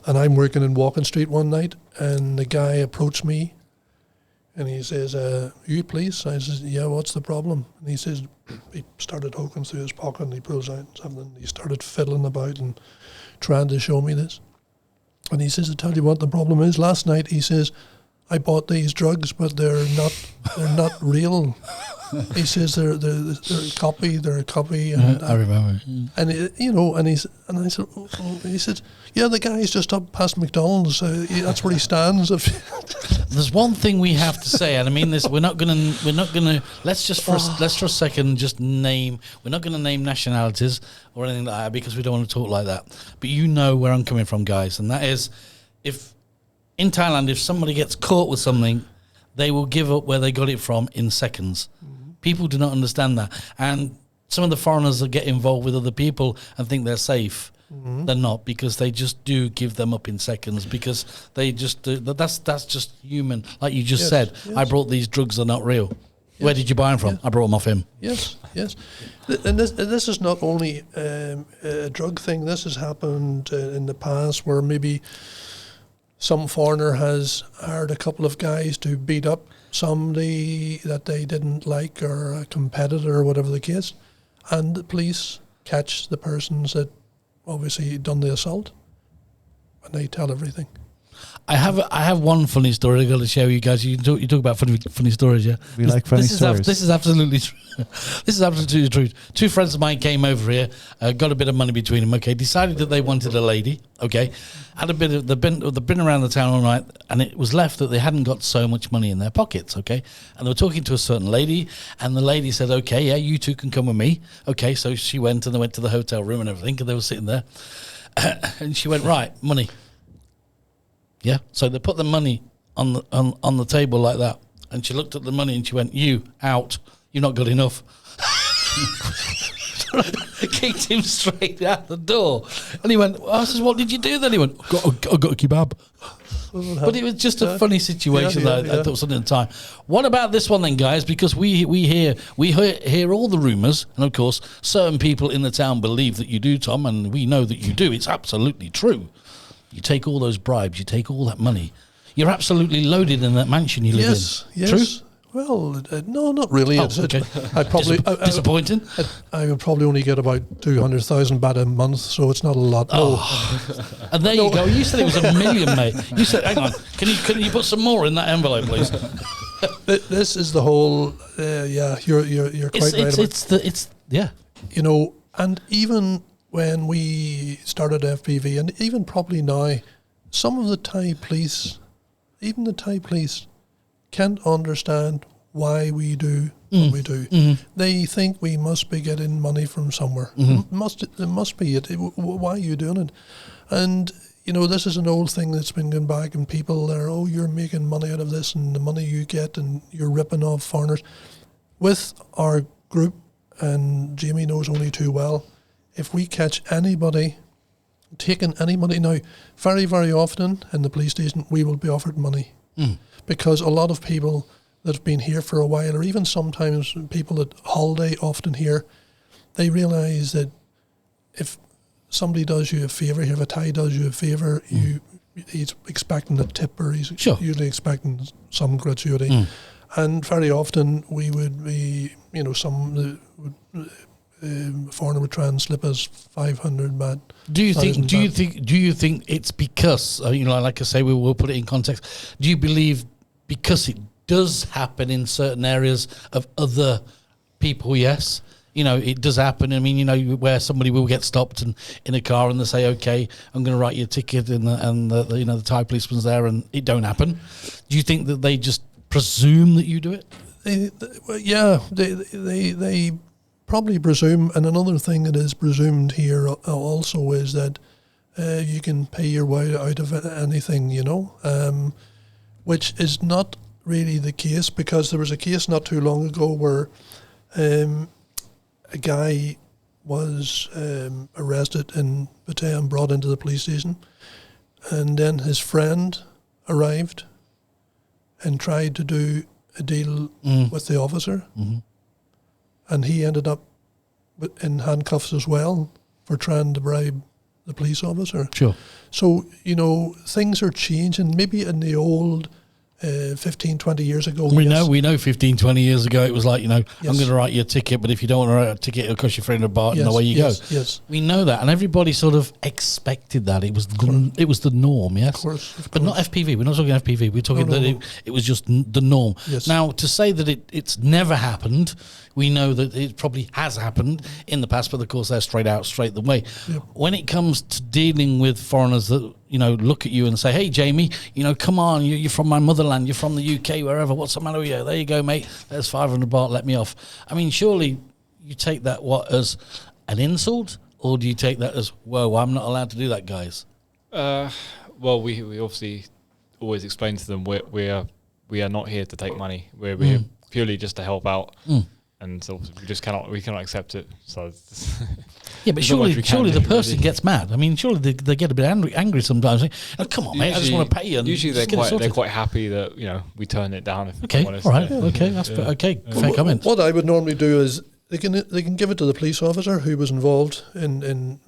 [SPEAKER 5] and I'm working in Walking Street one night, and the guy approached me, and he says, "You police?" I says, "Yeah, what's the problem?" And he says, he started poking through his pocket, and he pulls out something. He started fiddling about and trying to show me this. And he says, "I tell you what the problem is. Last night," he says, "I bought these drugs, but they're not real." He says they're a copy. They're a copy. And,
[SPEAKER 2] I remember.
[SPEAKER 5] And he said, "Yeah, the guy's just up past McDonald's. That's where he stands."
[SPEAKER 2] There's one thing we have to say, and I mean this. We're not gonna. Let's just for a second just name. We're not gonna name nationalities or anything like that because we don't want to talk like that. But you know where I'm coming from, guys, and that is, if in Thailand, if somebody gets caught with something, they will give up where they got it from in seconds. People do not understand that, and some of the foreigners that get involved with other people and think they're safe. They're not, because they just do give them up in seconds because they just do. That's just human. Like you just said, I brought these drugs, they're not real. Where did you buy them from? I brought them off him.
[SPEAKER 5] Yes. And this is not only a drug thing. This has happened in the past where maybe some foreigner has hired a couple of guys to beat up somebody that they didn't like, or a competitor, or whatever the case, and the police catch the persons that obviously done the assault, and they tell everything. I
[SPEAKER 2] have one funny story I got to share with you guys. You talk about funny stories, yeah.
[SPEAKER 3] We like funny stories.
[SPEAKER 2] This is absolutely true. This is absolutely true. Two friends of mine came over here, got a bit of money between them. Okay, decided that they wanted a lady. Okay, had a bit of they've been around the town all night, and it was left that they hadn't got so much money in their pockets. Okay, and they were talking to a certain lady, and the lady said, "Okay, yeah, you two can come with me." Okay, so she went, and they went to the hotel room and everything, and they were sitting there, and she went, "Right, money." Yeah, so they put the money on the table like that, and she looked at the money and she went, "You out? You've not got enough." Kicked him straight out the door, and he went. I says, "What did you do then?" He went, I got a kebab." But it was just a funny situation. I thought something at the time. What about this one then, guys? Because we hear all the rumours, and of course, certain people in the town believe that you do, Tom, and we know that you do. It's absolutely true. You take all those bribes, you take all that money. You're absolutely loaded in that mansion you live in.
[SPEAKER 5] Yes.
[SPEAKER 2] True?
[SPEAKER 5] Well, no, not really.
[SPEAKER 2] Okay.
[SPEAKER 5] I probably
[SPEAKER 2] disappointing.
[SPEAKER 5] I would probably only get about 200,000 baht a month, so it's not a lot.
[SPEAKER 2] Oh. And there you go. You said it was $1 million, mate. You said, hang on, can you put some more in that envelope, please?
[SPEAKER 5] This is the whole. You're quite right.
[SPEAKER 2] It's
[SPEAKER 5] You know, and even when we started FPV, and even probably now, some of the Thai police, even the Thai police, can't understand why we do what we do. They think we must be getting money from somewhere. It must be it. Why are you doing it? And you know, this is an old thing that's been going back, and people are, "Oh, you're making money out of this, and the money you get, and you're ripping off foreigners." With our group, and Jamie knows only too well, if we catch anybody taking any money now, very, very often in the police station, we will be offered money. Because a lot of people, that have been here for a while, or even sometimes people that holiday often here, they realise that if somebody does you a favour here, if a Thai does you a favour, he's expecting a tip, or he's usually expecting some gratuity. And very often we would be, some foreigner would try and slip us 500 baht.
[SPEAKER 2] Do you think it's because like I say, we will put it in context. Do you believe because it does happen in certain areas of other people? Yes. It does happen. I mean, where somebody will get stopped in a car and they say, "Okay, I'm going to write you a ticket," and the Thai policeman's there, and it don't happen. Do you think that they just presume that you do it?
[SPEAKER 5] They probably presume. And another thing that is presumed here also is that you can pay your way out of anything, which is not really the case, because there was a case not too long ago where a guy was arrested in Pattaya and brought into the police station, and then his friend arrived and tried to do a deal with the officer, and he ended up in handcuffs as well for trying to bribe the police officer.
[SPEAKER 2] Sure.
[SPEAKER 5] So, things are changing. Maybe in the old 15, 20 years ago.
[SPEAKER 2] We know 15, 20 years ago it was like, I'm going to write you a ticket, but if you don't want to write a ticket, it'll cost you 300 baht, and away you go.
[SPEAKER 5] Yes.
[SPEAKER 2] We know that, and everybody sort of expected that. It was the norm, yes?
[SPEAKER 5] Of course.
[SPEAKER 2] But not FPV. We're not talking FPV. We're talking it was just the norm.
[SPEAKER 5] Yes.
[SPEAKER 2] Now, to say that it's never happened, we know that it probably has happened in the past, but of course they're straight the way.
[SPEAKER 5] Yep.
[SPEAKER 2] When it comes to dealing with foreigners that, look at you and say, "Hey, Jamie, come on, you're from my motherland, you're from the UK, wherever, what's the matter with you? There you go, mate, there's 500 baht, let me off." I mean, surely you take that, as an insult, or do you take that as, "Whoa, I'm not allowed to do that, guys"?
[SPEAKER 4] Well, we obviously always explain to them we are not here to take money. We're here purely just to help out. And so we cannot accept it. So
[SPEAKER 2] yeah, but surely the person gets mad. I mean, surely they get a bit angry sometimes. Oh, come on, mate! I just want to pay you. And
[SPEAKER 4] usually they're quite happy that we turn it down. If
[SPEAKER 2] okay,
[SPEAKER 4] honest.
[SPEAKER 2] all right, okay, that's okay. Fair comment.
[SPEAKER 5] What I would normally do is they can give it to the police officer who was involved in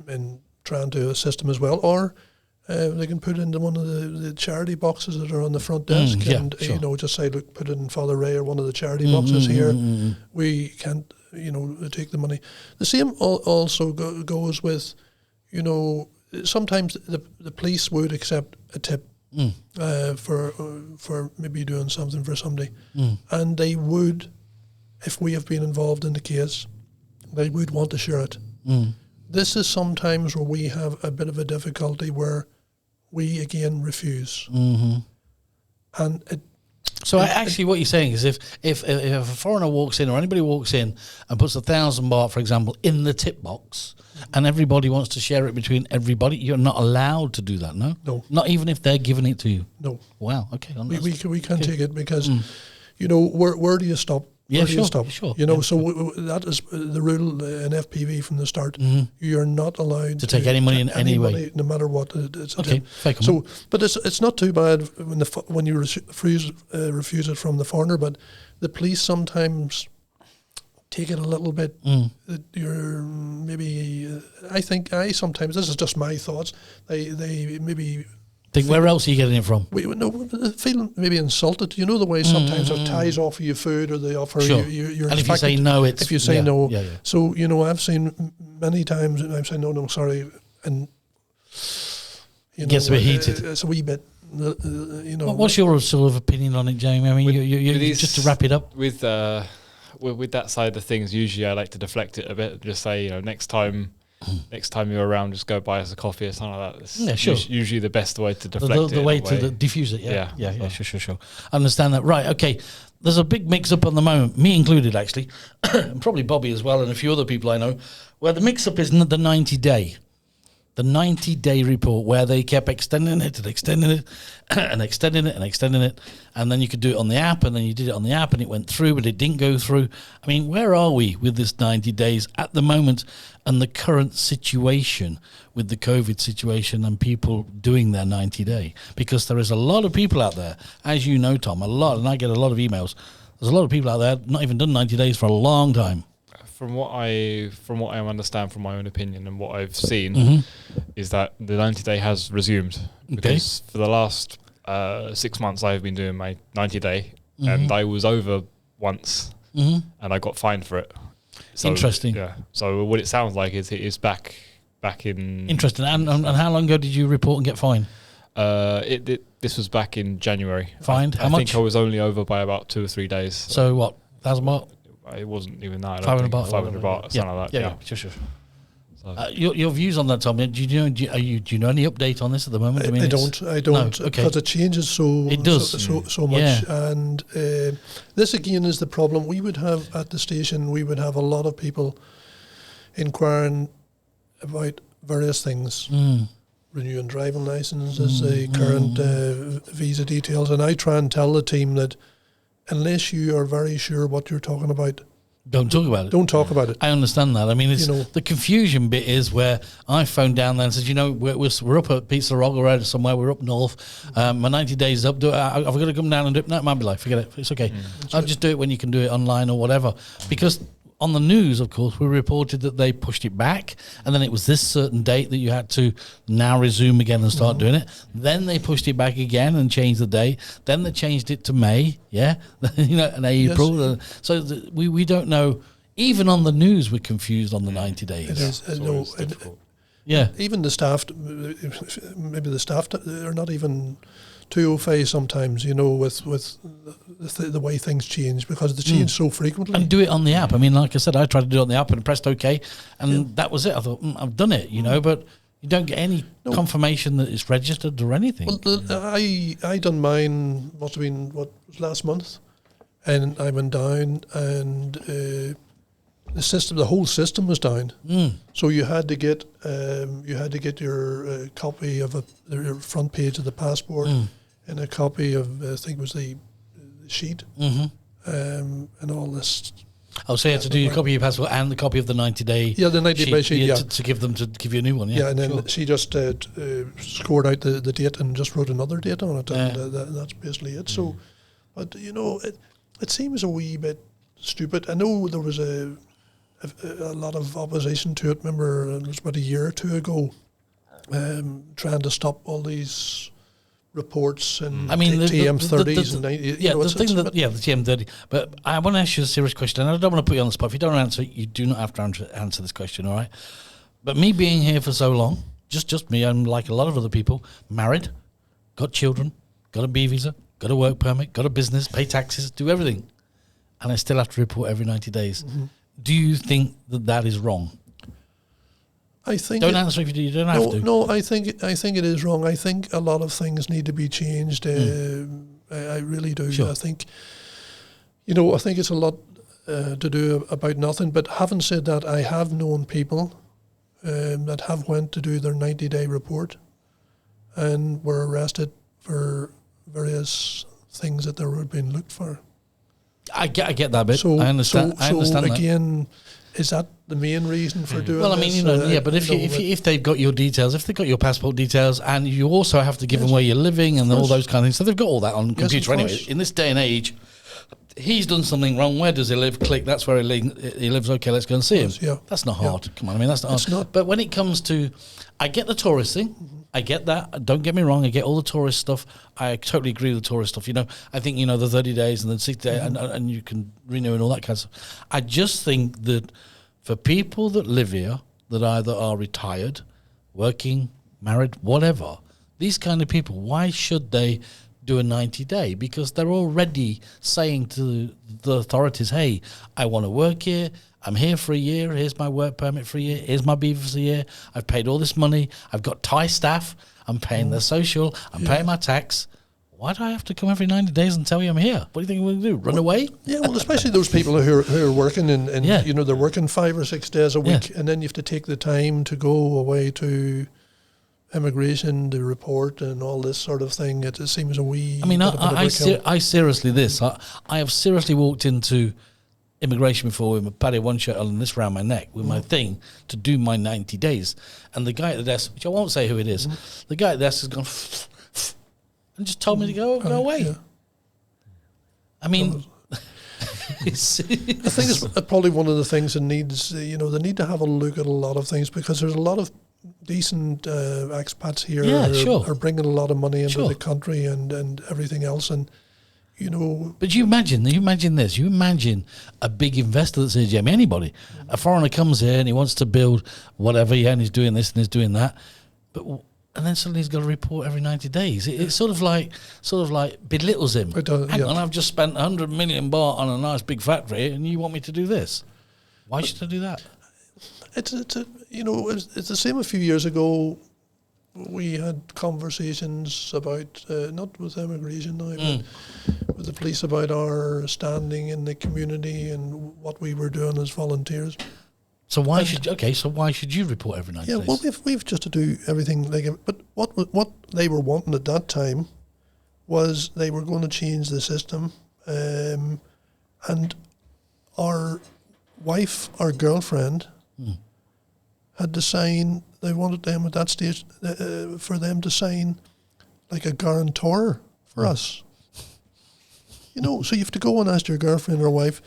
[SPEAKER 5] trying to assist him as well, or they can put it into one of the charity boxes that are on the front desk, just say, "Look, put it in Father Ray or one of the charity boxes here. We can't, take the money." The same also goes with, sometimes the police would accept a tip for maybe doing something for somebody, and they would, if we have been involved in the case, they would want to share it. This is sometimes where we have a bit of a difficulty where we again refuse. And
[SPEAKER 2] actually what you're saying is if a foreigner walks in, or anybody walks in and puts 1,000 baht, for example, in the tip box, and everybody wants to share it between everybody, you're not allowed to do that, no?
[SPEAKER 5] No.
[SPEAKER 2] Not even if they're giving it to you?
[SPEAKER 5] No.
[SPEAKER 2] Wow, okay.
[SPEAKER 5] We can't take it because, where do you stop?
[SPEAKER 2] Yeah,
[SPEAKER 5] sure.
[SPEAKER 2] So
[SPEAKER 5] that is the rule in FPV from the start. You're not allowed
[SPEAKER 2] to take any money in any way,
[SPEAKER 5] no matter what. It's
[SPEAKER 2] okay,
[SPEAKER 5] so, but it's not too bad when you refuse it from the foreigner. But the police sometimes take it a little bit. You're maybe. I sometimes, this is just my thoughts. They maybe.
[SPEAKER 2] Think, where else are you getting it from?
[SPEAKER 5] Feel maybe insulted. You know the way sometimes if Thais offer you food, or they offer you're
[SPEAKER 2] and if you say no, it's...
[SPEAKER 5] If you say no. Yeah. So, I've seen many times, and I've said, no, sorry, and...
[SPEAKER 2] It gets a bit heated.
[SPEAKER 5] It's a wee bit,
[SPEAKER 2] What's your sort of opinion on it, Jamie? I mean, you just to wrap it up.
[SPEAKER 4] With that side of things, usually I like to deflect it a bit. Just say, next time you're around, just go buy us a coffee or something like that. It's usually the best way to deflect
[SPEAKER 2] the way to diffuse it. Yeah. Sure. I understand that. Right. Okay. There's a big mix-up on the moment, me included, actually, and probably Bobby as well, and a few other people I know, where the mix-up is the 90-day. The 90-day report, where they kept extending it and extending it and extending it and extending it, and then you could do it on the app, and then you did it on the app and it went through, but it didn't go through. I mean, where are we with this 90 days at the moment, and the current situation with the COVID situation and people doing their 90-day? Because there is a lot of people out there, as you know, Tom, and I get a lot of emails. There's a lot of people out there not even done 90 days for a long time.
[SPEAKER 4] From what I understand from my own opinion and what I've seen, is that the 90-day has resumed. Because for the last 6 months I've been doing my 90-day, and I was over once, and I got fined for it. So,
[SPEAKER 2] Interesting.
[SPEAKER 4] Yeah. So what it sounds like is it is back in.
[SPEAKER 2] Interesting. And how long ago did you report and get fined?
[SPEAKER 4] This was back in January.
[SPEAKER 2] Fined? How
[SPEAKER 4] I
[SPEAKER 2] much?
[SPEAKER 4] think I was only over by about 2 or 3 days.
[SPEAKER 2] So what? 1,000 baht?
[SPEAKER 4] It wasn't even that.
[SPEAKER 2] 500 baht.
[SPEAKER 4] 500 baht, something like that.
[SPEAKER 2] Yeah. Sure.
[SPEAKER 4] So.
[SPEAKER 2] Your views on that, Tommy? Do you know any update on this at the moment?
[SPEAKER 5] I don't.
[SPEAKER 2] No, okay.
[SPEAKER 5] Because it changes so
[SPEAKER 2] It does.
[SPEAKER 5] so much, and this again is the problem. We would have at the station. We would have a lot of people inquiring about various things, renewing driving licenses, current visa details, and I try and tell the team that unless you are very sure what you're talking about,
[SPEAKER 2] don't talk about it.
[SPEAKER 5] don't talk about it.
[SPEAKER 2] I understand that. I mean, it's, the confusion bit is where I phoned down there and said, we're up at Pizza Rock or somewhere, we're up north. My 90 days is up. I've got to come down and do it. No, it might be like, forget it. It's okay. I'll just do it when you can do it online or whatever. Because on the news, of course, we reported that they pushed it back, and then it was this certain date that you had to now resume again and start doing it. Then they pushed it back again and changed the date. Then they changed it to May, and April.
[SPEAKER 5] Yes.
[SPEAKER 2] So we don't know. Even on the news, we're confused on the 90 days.
[SPEAKER 5] It is.
[SPEAKER 4] It's difficult.
[SPEAKER 2] Yeah.
[SPEAKER 5] Even the staff, maybe the staff, they're not even too au fait sometimes, with the way things change, because they change so frequently.
[SPEAKER 2] And do it on the app. I mean, like I said, I tried to do it on the app and pressed OK, and that was it. I thought, I've done it, but you don't get any confirmation that it's registered or anything.
[SPEAKER 5] Well, I done mine, must have been, last month, and I went down and the whole system was down. So you had to get your copy of your front page of the passport and a copy of I think it was the sheet and all this.
[SPEAKER 2] Oh, so you had to do your copy of your passport and the copy of the 90-day.
[SPEAKER 5] Yeah, the 90-day sheet.
[SPEAKER 2] To give you a new one.
[SPEAKER 5] Yeah, and then she just scored out the date and just wrote another date on it, and that's basically it. So, but it seems a wee bit stupid. I know there was a lot of opposition to it. Remember, it was about a year or two ago, trying to stop all these reports and TM30s and 90s.
[SPEAKER 2] The TM30. But I want to ask you a serious question, and I don't want to put you on the spot. If you don't answer it, you do not have to answer this question, all right? But me being here for so long, just me, I'm like a lot of other people, married, got children, got a B visa, got a work permit, got a business, pay taxes, do everything, and I still have to report every 90 days. Do you think that is wrong?
[SPEAKER 5] I think
[SPEAKER 2] don't answer if you do. You don't have to.
[SPEAKER 5] No, I think it is wrong. I think a lot of things need to be changed. I really do.
[SPEAKER 2] Sure.
[SPEAKER 5] I think it's a lot to do about nothing. But having said that, I have known people that have went to do their 90-day report and were arrested for various things that they were being looked for.
[SPEAKER 2] I get that bit. I understand. I understand that.
[SPEAKER 5] Again, is that the main reason for doing?
[SPEAKER 2] Well, I mean,
[SPEAKER 5] this?
[SPEAKER 2] but if they've got your details, if they've got your passport details, and you also have to give them where you're living and all those kind of things, so they've got all that on computer anyway. In this day and age, he's done something wrong. Where does he live? Click. That's where he lives. Okay, let's go and see him.
[SPEAKER 5] Yeah.
[SPEAKER 2] That's not hard. Yeah. Come on, I mean, that's not hard.
[SPEAKER 5] It's not.
[SPEAKER 2] But when it comes to, I get the tourist thing. I get that. Don't get me wrong. I get all the tourist stuff. I totally agree with the tourist stuff. I think, the 30 days and then 60 days and you can renew and all that kind of stuff. I just think that for people that live here, that either are retired, working, married, whatever, these kind of people, why should they do a 90-day? Because they're already saying to the authorities, hey, I want to work here. I'm here for a year. Here's my work permit for a year. Here's my visa for a year. I've paid all this money. I've got Thai staff. I'm paying their social. I'm paying my tax. Why do I have to come every 90 days and tell you I'm here? What do you think we're going to do? Run away?
[SPEAKER 5] Yeah, well, especially those people who are working and they're working 5 or 6 days a week, and then you have to take the time to go away to immigration, to report and all this sort of thing. It seems a wee...
[SPEAKER 2] I mean, I seriously I have seriously walked into immigration before with my Pattaya one shirt on this round my neck with my thing to do my 90 days. And the guy at the desk, which I won't say who it is, the guy at the desk has gone and just told me to go away. Yeah. I mean,
[SPEAKER 5] I think it's probably one of the things that needs, they need to have a look at a lot of things, because there's a lot of decent expats here are bringing a lot of money into the country and everything else. And,
[SPEAKER 2] But you imagine this. You imagine a big investor that says, anybody, a foreigner comes here and he wants to build whatever, and he's doing this and he's doing that. And then suddenly he's got to report every 90 days. It's sort of like belittles him. Hang on, I've just spent 100 million baht on a nice big factory, and you want me to do this? Why should I do that?
[SPEAKER 5] It's the same. A few years ago, we had conversations about not with immigration now, but with the police, about our standing in the community and what we were doing as volunteers.
[SPEAKER 2] So why should you report every 90 days?
[SPEAKER 5] Yeah, well, we've just to do everything like it. But what they were wanting at that time was they were going to change the system, and our wife, our girlfriend, had to sign. They wanted them at that stage for them to sign like a guarantor for us. So you have to go and ask your girlfriend or wife,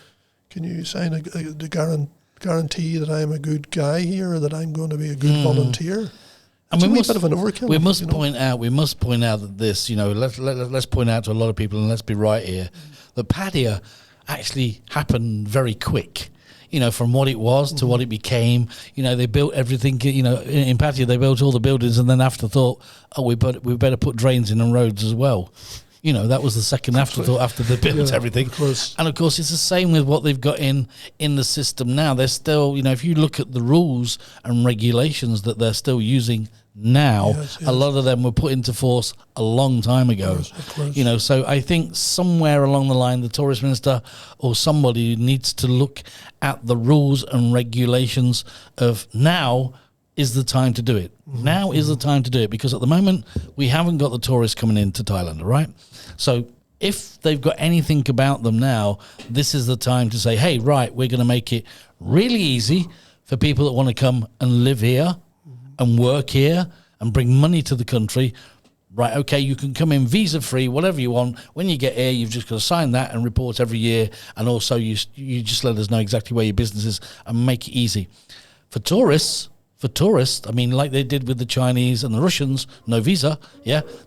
[SPEAKER 5] can you sign the guarantee that I'm a good guy here, or that I'm going to be a good volunteer? It's a bit of an overkill.
[SPEAKER 2] We must point out that this, let's point out to a lot of people, and let's be right here, that Pattaya actually happened very quick. From what it was to what it became. They built everything. In Pattaya they built all the buildings, and then afterthought, we better put drains in and roads as well. That was the second afterthought after they built everything. And of course, it's the same with what they've got in the system now. They're still, if you look at the rules and regulations that they're still using now, a lot of them were put into force a long time ago. Of course. So I think somewhere along the line, the tourist minister or somebody needs to look at the rules and regulations of now is the time to do it. Now is the time to do it, because at the moment we haven't got the tourists coming into Thailand, right? So if they've got anything about them now, this is the time to say, hey, right, we're going to make it really easy for people that want to come and live here and work here and bring money to the country. Right, okay, you can come in visa-free, whatever you want. When you get here, you've just got to sign that and report every year. And also, you just let us know exactly where your business is and make it easy. For tourists, I mean, like they did with the Chinese and the Russians, no visa,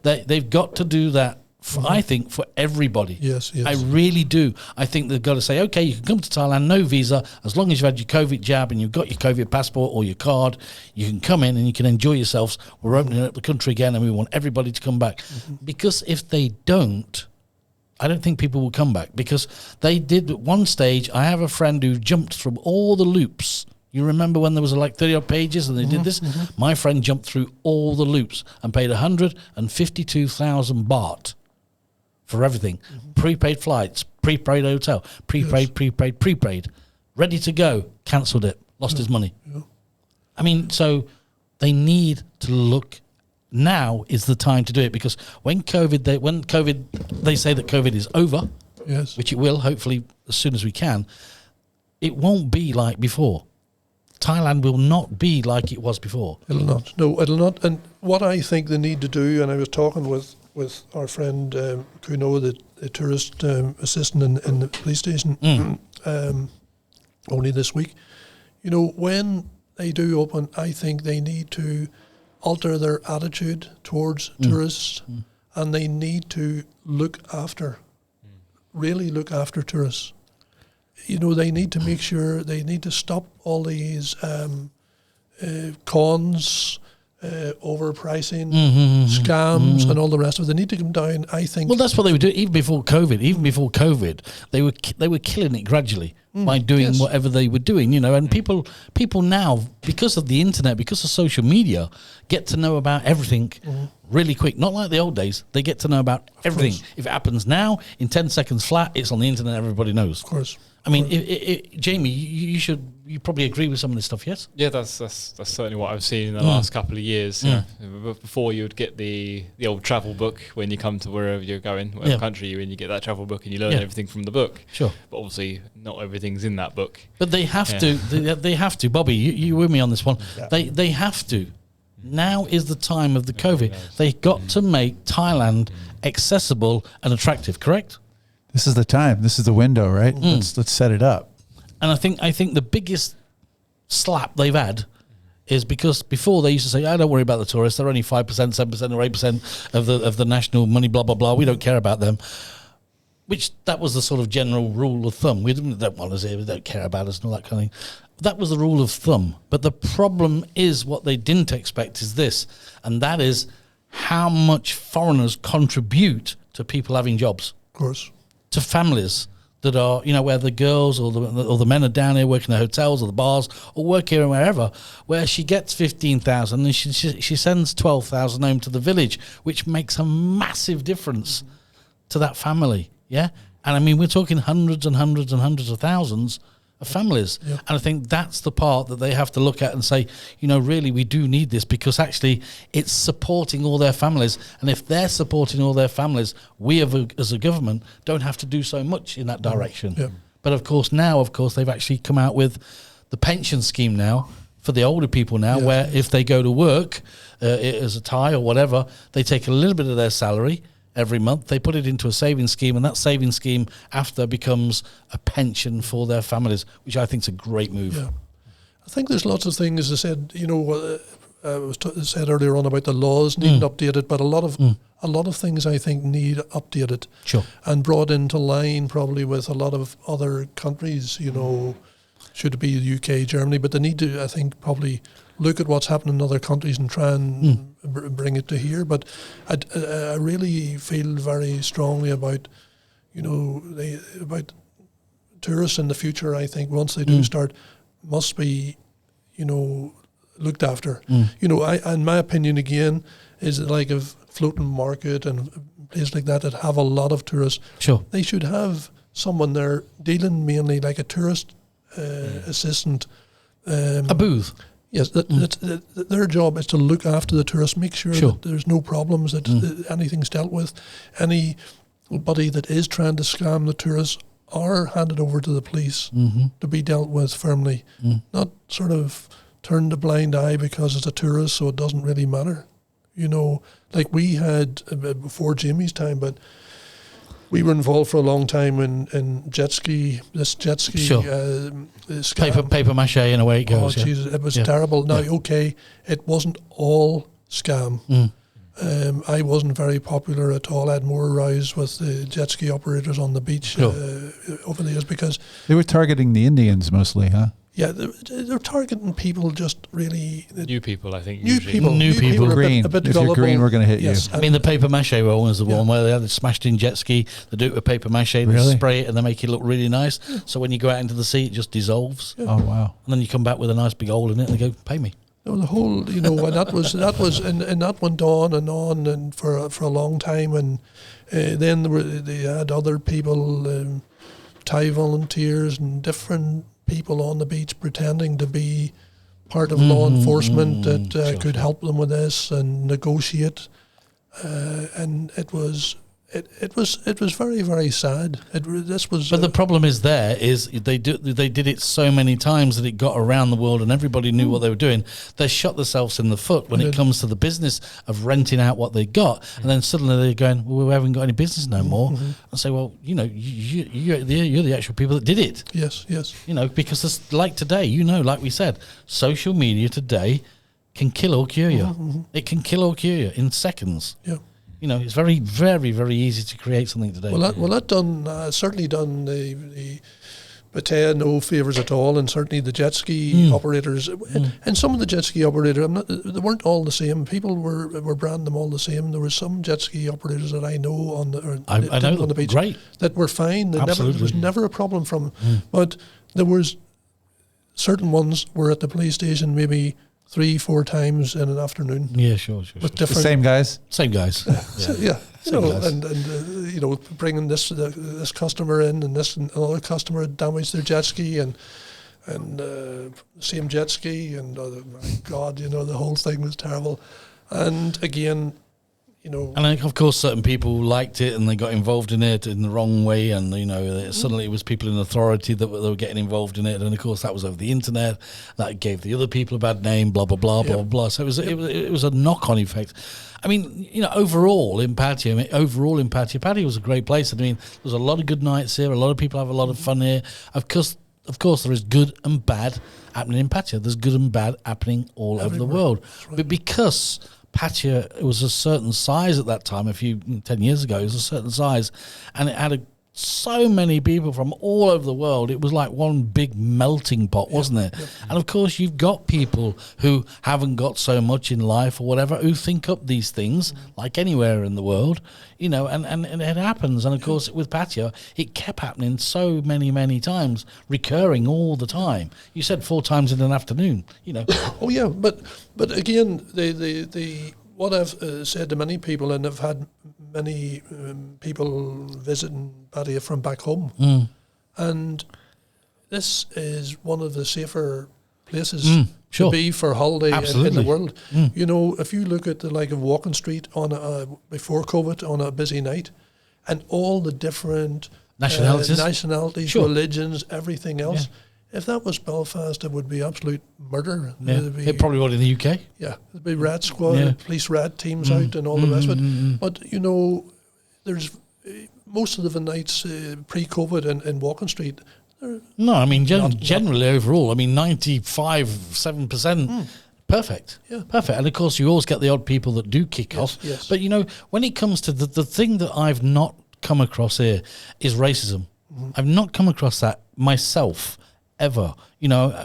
[SPEAKER 2] they've got to do that, I think, for everybody.
[SPEAKER 5] Yes.
[SPEAKER 2] I really do. I think they've got to say, okay, you can come to Thailand, no visa, as long as you've had your COVID jab and you've got your COVID passport or your card, you can come in and you can enjoy yourselves. We're opening up the country again and we want everybody to come back. Because if they don't, I don't think people will come back, because they did at one stage. I have a friend who jumped from all the loops. You remember when there was like 30 odd pages and they did this? My friend jumped through all the loops and paid 152,000 baht for everything. Prepaid flights, prepaid hotel, prepaid, ready to go, cancelled it, lost his money. I mean, so they need to look. Now is the time to do it, because when they say that COVID is over, which it will, hopefully as soon as we can, it won't be like before. Thailand will not be like it was before.
[SPEAKER 5] It'll not. No, it'll not. And what I think they need to do, and I was talking with our friend Kuno, the tourist assistant in the police station, only this week. When they do open, I think they need to alter their attitude towards tourists, and they need to really look after tourists. They need to make sure, they need to stop all these cons, overpricing, scams, and all the rest of it. They need to come down, I think.
[SPEAKER 2] Well, that's what they were doing even before COVID. Even before COVID, they were killing it gradually by doing whatever they were doing, And people now, because of the internet, because of social media, get to know about everything really quick. Not like the old days. They get to know about everything. If it happens now, in 10 seconds flat, it's on the internet. Everybody knows.
[SPEAKER 5] Of course.
[SPEAKER 2] I mean, Jamie, you probably agree with some of this stuff, yes?
[SPEAKER 4] Yeah, that's certainly what I've seen in the last couple of years. Before you would get the old travel book when you come to wherever you're going, whatever country you're in, you get that travel book and you learn everything from the book.
[SPEAKER 2] Sure.
[SPEAKER 4] But obviously, not everything's in that book.
[SPEAKER 2] But they have to. They have to. Bobby, you with me on this one? Yeah. They have to. Now is the time of the COVID. They got to make Thailand accessible and attractive. Correct?
[SPEAKER 3] This is the time. This is the window, right? Let's set it up.
[SPEAKER 2] And I think the biggest slap they've had is because before they used to say, "I don't worry about the tourists. They're only 5%, 7%, or 8% of the national money. Blah blah blah. We don't care about them." Which that was the sort of general rule of thumb. We don't want us here. We don't care about us and all that kind of thing. That was the rule of thumb. But the problem is what they didn't expect is this, and that is how much foreigners contribute to people having jobs.
[SPEAKER 5] Of course.
[SPEAKER 2] To families that are, where the girls or the men are down here working in the hotels or the bars or work here and wherever, where she gets 15,000 and she sends 12,000 home to the village, which makes a massive difference to that family. Yeah. And I mean, we're talking hundreds and hundreds and hundreds of thousands of families. Yep. And I think that's the part that they have to look at and say, really, we do need this because actually it's supporting all their families. And if they're supporting all their families, we as a government don't have to do so much in that direction. Yep. But of course, they've actually come out with the pension scheme now for the older people now, where if they go to work as a Thai or whatever, they take a little bit of their salary every month, they put it into a savings scheme, and that savings scheme after becomes a pension for their families, which I think is a great move.
[SPEAKER 5] Yeah. I think there's lots of things, as I said, said earlier on about the laws needing updated, but a lot of things I think need updated.
[SPEAKER 2] Sure.
[SPEAKER 5] And brought into line probably with a lot of other countries, should it be the UK, Germany, but they need to, I think, probably look at what's happening in other countries and try and bring it to here. But I really feel very strongly about, about tourists in the future. I think once they do start, must be, looked after. In my opinion, again, is that like a floating market and places like that have a lot of tourists.
[SPEAKER 2] Sure.
[SPEAKER 5] They should have someone there dealing mainly like a tourist assistant.
[SPEAKER 2] A booth.
[SPEAKER 5] Yes, their job is to look after the tourists, make sure that there's no problems, that anything's dealt with. Anybody that is trying to scam the tourists are handed over to the police to be dealt with firmly, not sort of turn the blind eye because it's a tourist, so it doesn't really matter. Like we had before Jamie's time, but we were involved for a long time in jet ski. Scam.
[SPEAKER 2] Paper mache in a way it goes.
[SPEAKER 5] Oh, Jesus, it was terrible. Now, it wasn't all scam. I wasn't very popular at all. I had more rows with the jet ski operators on the beach over the years because
[SPEAKER 3] they were targeting the Indians mostly, huh?
[SPEAKER 5] Yeah, they're targeting people just really...
[SPEAKER 4] New people, I think.
[SPEAKER 5] New people.
[SPEAKER 3] Green.
[SPEAKER 5] A bit
[SPEAKER 3] if you're green, we're going to hit you.
[SPEAKER 2] I mean, the paper mache one was the one where they had a smashed-in jet ski. They do it with paper mache, they spray it, and they make it look really nice. So when you go out into the sea, it just dissolves.
[SPEAKER 3] Yeah. Oh, wow.
[SPEAKER 2] And then you come back with a nice big hole in it, and they go, pay me.
[SPEAKER 5] No, the whole, and that was, and that went on and for a long time, and then they had other people, Thai volunteers and different people on the beach pretending to be part of law enforcement that could help them with this and negotiate, and it was very, very sad. But
[SPEAKER 2] the problem is they did it so many times that it got around the world and everybody knew what they were doing. They shot themselves in the foot when it comes to the business of renting out what they got, and then suddenly they're going, well, we haven't got any business no more. And say, well, you're the actual people that did it.
[SPEAKER 5] Yes.
[SPEAKER 2] Because it's like today, like we said, social media today can kill or cure you. It can kill or cure you in seconds.
[SPEAKER 5] Yeah.
[SPEAKER 2] It's very, very, very easy to create something today.
[SPEAKER 5] That certainly done the Pattaya no favours at all, and certainly the jet ski operators. And some of the jet ski operators, they weren't all the same. People were branding them all the same. There were some jet ski operators that I know on the beach that were fine. There was never a problem from them. But there was certain ones were at the police station maybe 3-4 times in an afternoon.
[SPEAKER 2] Yeah, sure.
[SPEAKER 5] With
[SPEAKER 3] the same guys?
[SPEAKER 2] Same guys.
[SPEAKER 5] Bringing this customer in and this another customer had damaged their jet ski and same jet ski and my God, the whole thing was terrible. And again, you know.
[SPEAKER 2] And of course, certain people liked it and they got involved in it in the wrong way, and suddenly it was people in authority that were getting involved in it, and of course that was over the internet. That gave the other people a bad name, blah blah blah blah blah. So it was a knock-on effect. I mean, overall in Pattaya, Pattaya was a great place. I mean, there's a lot of good nights here. A lot of people have a lot of fun here. Of course, there is good and bad happening in Pattaya. There's good and bad happening all over the world, right. But because Pattaya was a certain size at that time, 10 years ago, it was a certain size, and it had so many people from all over the world. It was like one big melting pot, wasn't it? Yep. And of course, you've got people who haven't got so much in life or whatever, who think up these things, like anywhere in the world, and it happens. And of course, with Pattaya, it kept happening so many times, recurring all the time. You said 4 times in an afternoon,
[SPEAKER 5] Oh yeah, but again, the what I've said to many people, and I've had many people visiting Pattaya from back home, and this is one of the safer places to be for holiday in the world. If you look at the like of Walking Street on before COVID on a busy night, and all the different nationalities, religions, everything else. Yeah. If that was Belfast, it would be absolute murder.
[SPEAKER 2] Yeah. It probably would in the UK.
[SPEAKER 5] Yeah, there'd be rat squad, police rat teams out, and all the rest of it. But there's most of the nights pre-COVID in Walking Street.
[SPEAKER 2] No, I mean generally overall, I mean 95.7%. Perfect. Yeah. Perfect. And of course, you always get the odd people that do kick off. Yes. But when it comes to the thing that I've not come across here is racism. I've not come across that myself. Ever,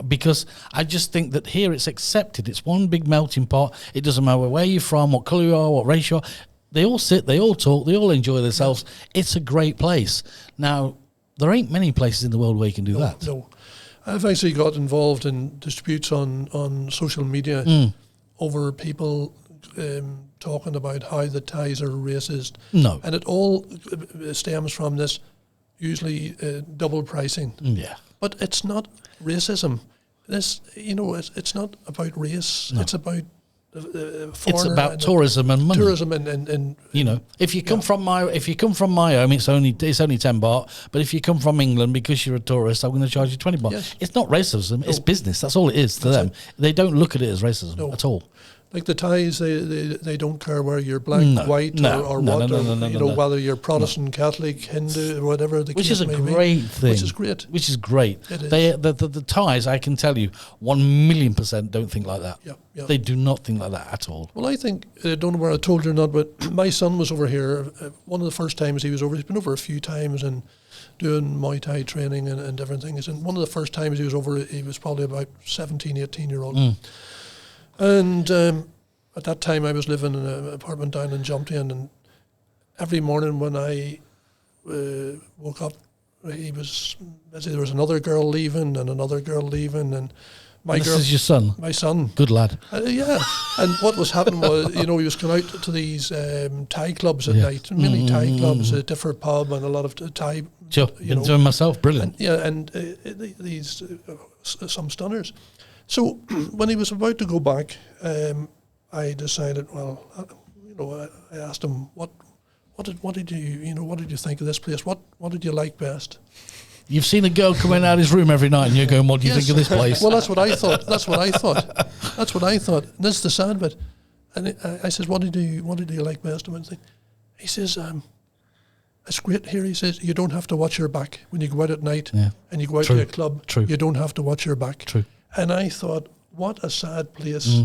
[SPEAKER 2] because I just think that here it's accepted. It's one big melting pot. It doesn't matter where you're from, what colour you are, what race you are. They all sit, they all talk, they all enjoy themselves. It's a great place. Now, there ain't many places in the world where you can do that.
[SPEAKER 5] No. I've actually got involved in disputes on social media over people talking about how the Thais are racist.
[SPEAKER 2] No.
[SPEAKER 5] And it all stems from this usually double pricing.
[SPEAKER 2] Yeah.
[SPEAKER 5] But it's not racism. This, it's not about race. No. It's about
[SPEAKER 2] it's about tourism and money.
[SPEAKER 5] Tourism and
[SPEAKER 2] if you come from my home, it's only 10 baht. But if you come from England because you're a tourist, I'm going to charge you 20 baht. Yes. It's not racism. No. It's business. That's all it is to them. They don't look at it as racism at all.
[SPEAKER 5] Like the Thais, they don't care whether you're black, white, or what, whether you're Protestant, Catholic, Hindu, or whatever the
[SPEAKER 2] case may be.
[SPEAKER 5] Which is a
[SPEAKER 2] great thing.
[SPEAKER 5] Which is
[SPEAKER 2] great.
[SPEAKER 5] It is.
[SPEAKER 2] The Thais, I can tell you, 1,000,000% don't think like that.
[SPEAKER 5] Yeah.
[SPEAKER 2] They do not think like that at all.
[SPEAKER 5] Well, I think, I don't know where I told you or not, but my son was over here. One of the first times he was over, he's been over a few times and doing Muay Thai training and different things. And one of the first times he was over, he was probably about 17, 18-year-old. And at that time, I was living in an apartment down in Jumtian, and every morning when I woke up, he was busy. There was another girl leaving and another girl leaving, and
[SPEAKER 2] this is your son?
[SPEAKER 5] My son.
[SPEAKER 2] Good lad.
[SPEAKER 5] Yeah. And what was happening was, he was going out to these Thai clubs at night, many Thai clubs, a different pub, and a lot of Thai.
[SPEAKER 2] Sure, been doing myself, brilliant.
[SPEAKER 5] And these some stunners. So when he was about to go back, I decided, I asked him, what did you think of this place? What did you like best?
[SPEAKER 2] You've seen a girl coming out of his room every night, and you're going, "What do you think of this place?"
[SPEAKER 5] Well, that's what I thought. And this is the sad bit. And I says, "What did you like best?" And he says, "It's great here." He says, "You don't have to watch your back when you go out at night and you go out to a club.
[SPEAKER 2] True.
[SPEAKER 5] You don't have to watch your back."
[SPEAKER 2] True.
[SPEAKER 5] And I thought, what a sad place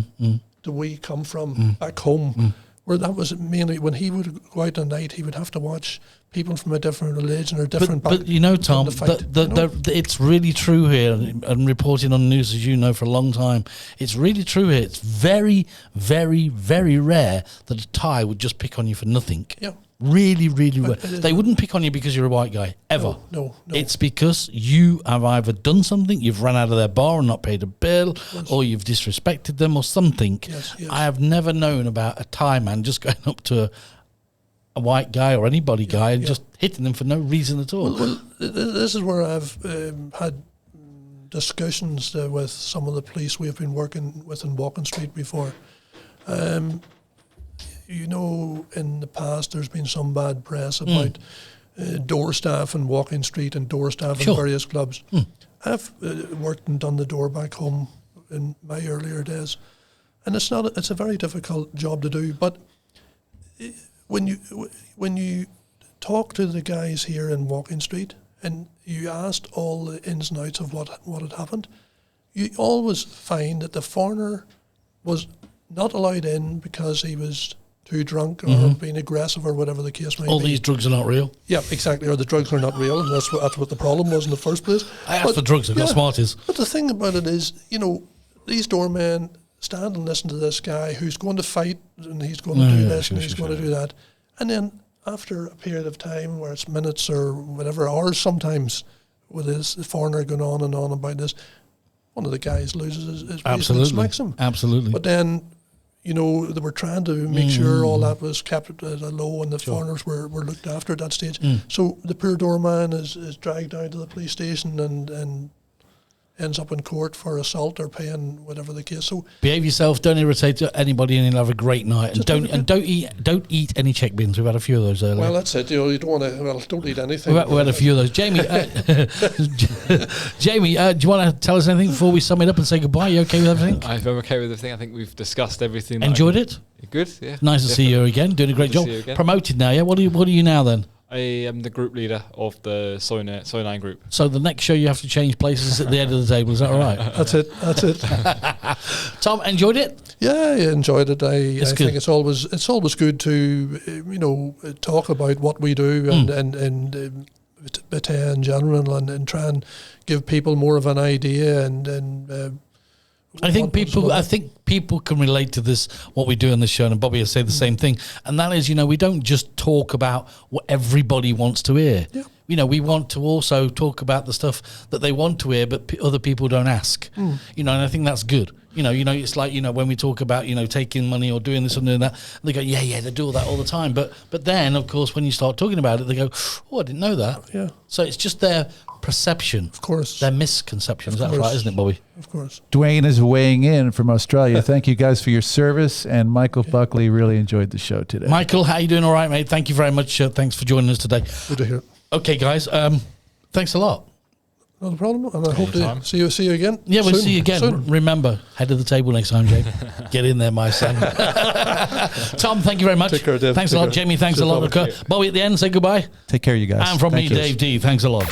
[SPEAKER 5] do we come from back home, where that was mainly when he would go out at night, he would have to watch people from a different religion or different
[SPEAKER 2] But Tom, it's really true here, and reporting on news, as you know, for a long time, it's really true here. It's very, very, very rare that a Thai would just pick on you for nothing.
[SPEAKER 5] Yeah.
[SPEAKER 2] Really, really rare. They wouldn't pick on you because you're a white guy, ever.
[SPEAKER 5] No.
[SPEAKER 2] It's because you have either done something, you've run out of their bar and not paid a bill, or you've disrespected them or something.
[SPEAKER 5] Yes.
[SPEAKER 2] I have never known about a Thai man just going up to a white guy or anybody guy and just hitting them for no reason at all.
[SPEAKER 5] Well, this is where I've had discussions with some of the police we've been working with in Walking Street before. you know, in the past there's been some bad press about door staff and Walking Street and door staff in various clubs. I've worked and done the door back home in my earlier days, and it's a very difficult job to do. But when you talk to the guys here in Walking Street and you asked all the ins and outs of what had happened, you always find that the foreigner was not allowed in because he was too drunk or being aggressive or whatever the case may be.
[SPEAKER 2] All these drugs are not real.
[SPEAKER 5] Yeah, exactly. Or the drugs are not real, and that's what the problem was in the first place.
[SPEAKER 2] I asked for drugs, I got Smarties.
[SPEAKER 5] But the thing about it is, you know, these doormen stand and listen to this guy who's going to fight, and he's going to do this, and he's going to do that. And then after a period of time, where it's minutes or whatever, hours sometimes, with the foreigner going on and on about this, one of the guys loses his reason and smacks him.
[SPEAKER 2] Absolutely.
[SPEAKER 5] But then, you know, they were trying to make sure all that was kept at a low and the foreigners were looked after at that stage. So the poor doorman is dragged down to the police station and ends up in court for assault or paying whatever the case. So
[SPEAKER 2] behave yourself, don't irritate anybody, and you'll have a great night. And don't eat any check bins. We've had a few of those earlier.
[SPEAKER 5] Well, that's it. You know, you don't want to. Well, don't eat anything.
[SPEAKER 2] We had a few of those. Jamie, Jamie, do you want to tell us anything before we sum it up and say goodbye? You okay with everything?
[SPEAKER 4] I'm okay with everything. I think we've discussed everything.
[SPEAKER 2] Enjoyed it?
[SPEAKER 4] Good. Yeah.
[SPEAKER 2] Nice to see you again. Doing a great job. Promoted now. Yeah. What are you now then?
[SPEAKER 4] I am the group leader of the Soy 9 group.
[SPEAKER 2] So the next show you have to change places at the end of the table. Is that all right?
[SPEAKER 5] That's it.
[SPEAKER 2] Tom, enjoyed it?
[SPEAKER 5] Yeah, I enjoyed it. I think it's always good to talk about what we do and Pattaya in general and try and give people more of an idea and.
[SPEAKER 2] I think people can relate to this, what we do on this show, and Bobby will say the same thing, and that is, we don't just talk about what everybody wants to hear. Yeah. We want to also talk about the stuff that they want to hear, but other people don't ask. And I think that's good. It's like, when we talk about, taking money or doing this and doing that, they go, yeah, they do all that all the time. But then, of course, when you start talking about it, they go, oh, I didn't know that.
[SPEAKER 5] Yeah.
[SPEAKER 2] So it's just their perception.
[SPEAKER 5] Of course.
[SPEAKER 2] Their misconceptions. That's right, isn't it, Bobby?
[SPEAKER 5] Of course.
[SPEAKER 3] Dwayne is weighing in from Australia. Thank you guys for your service. And Michael Buckley really enjoyed the show today.
[SPEAKER 2] Michael, how you doing? All right, mate? Thank you very much. Thanks for joining us today.
[SPEAKER 5] Good to hear.
[SPEAKER 2] Okay, guys. Thanks a lot.
[SPEAKER 5] Not a problem, and I hope to see you again.
[SPEAKER 2] Yeah, we'll see you again.
[SPEAKER 5] Soon.
[SPEAKER 2] Remember, head of the table next time, Jay. Get in there, my son. Tom, thank you very much.
[SPEAKER 5] Take care, Dave.
[SPEAKER 2] Thanks a lot, Jamie. Thanks a lot. Bobby, at the end, say goodbye.
[SPEAKER 3] Take care, you guys.
[SPEAKER 2] And from me, Dave D. Thanks a lot.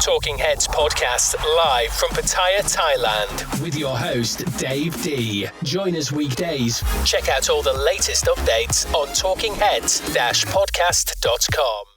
[SPEAKER 1] Talking Heads podcast live from Pattaya, Thailand, with your host Dave D. Join us weekdays. Check out all the latest updates on talkingheads-podcast.com.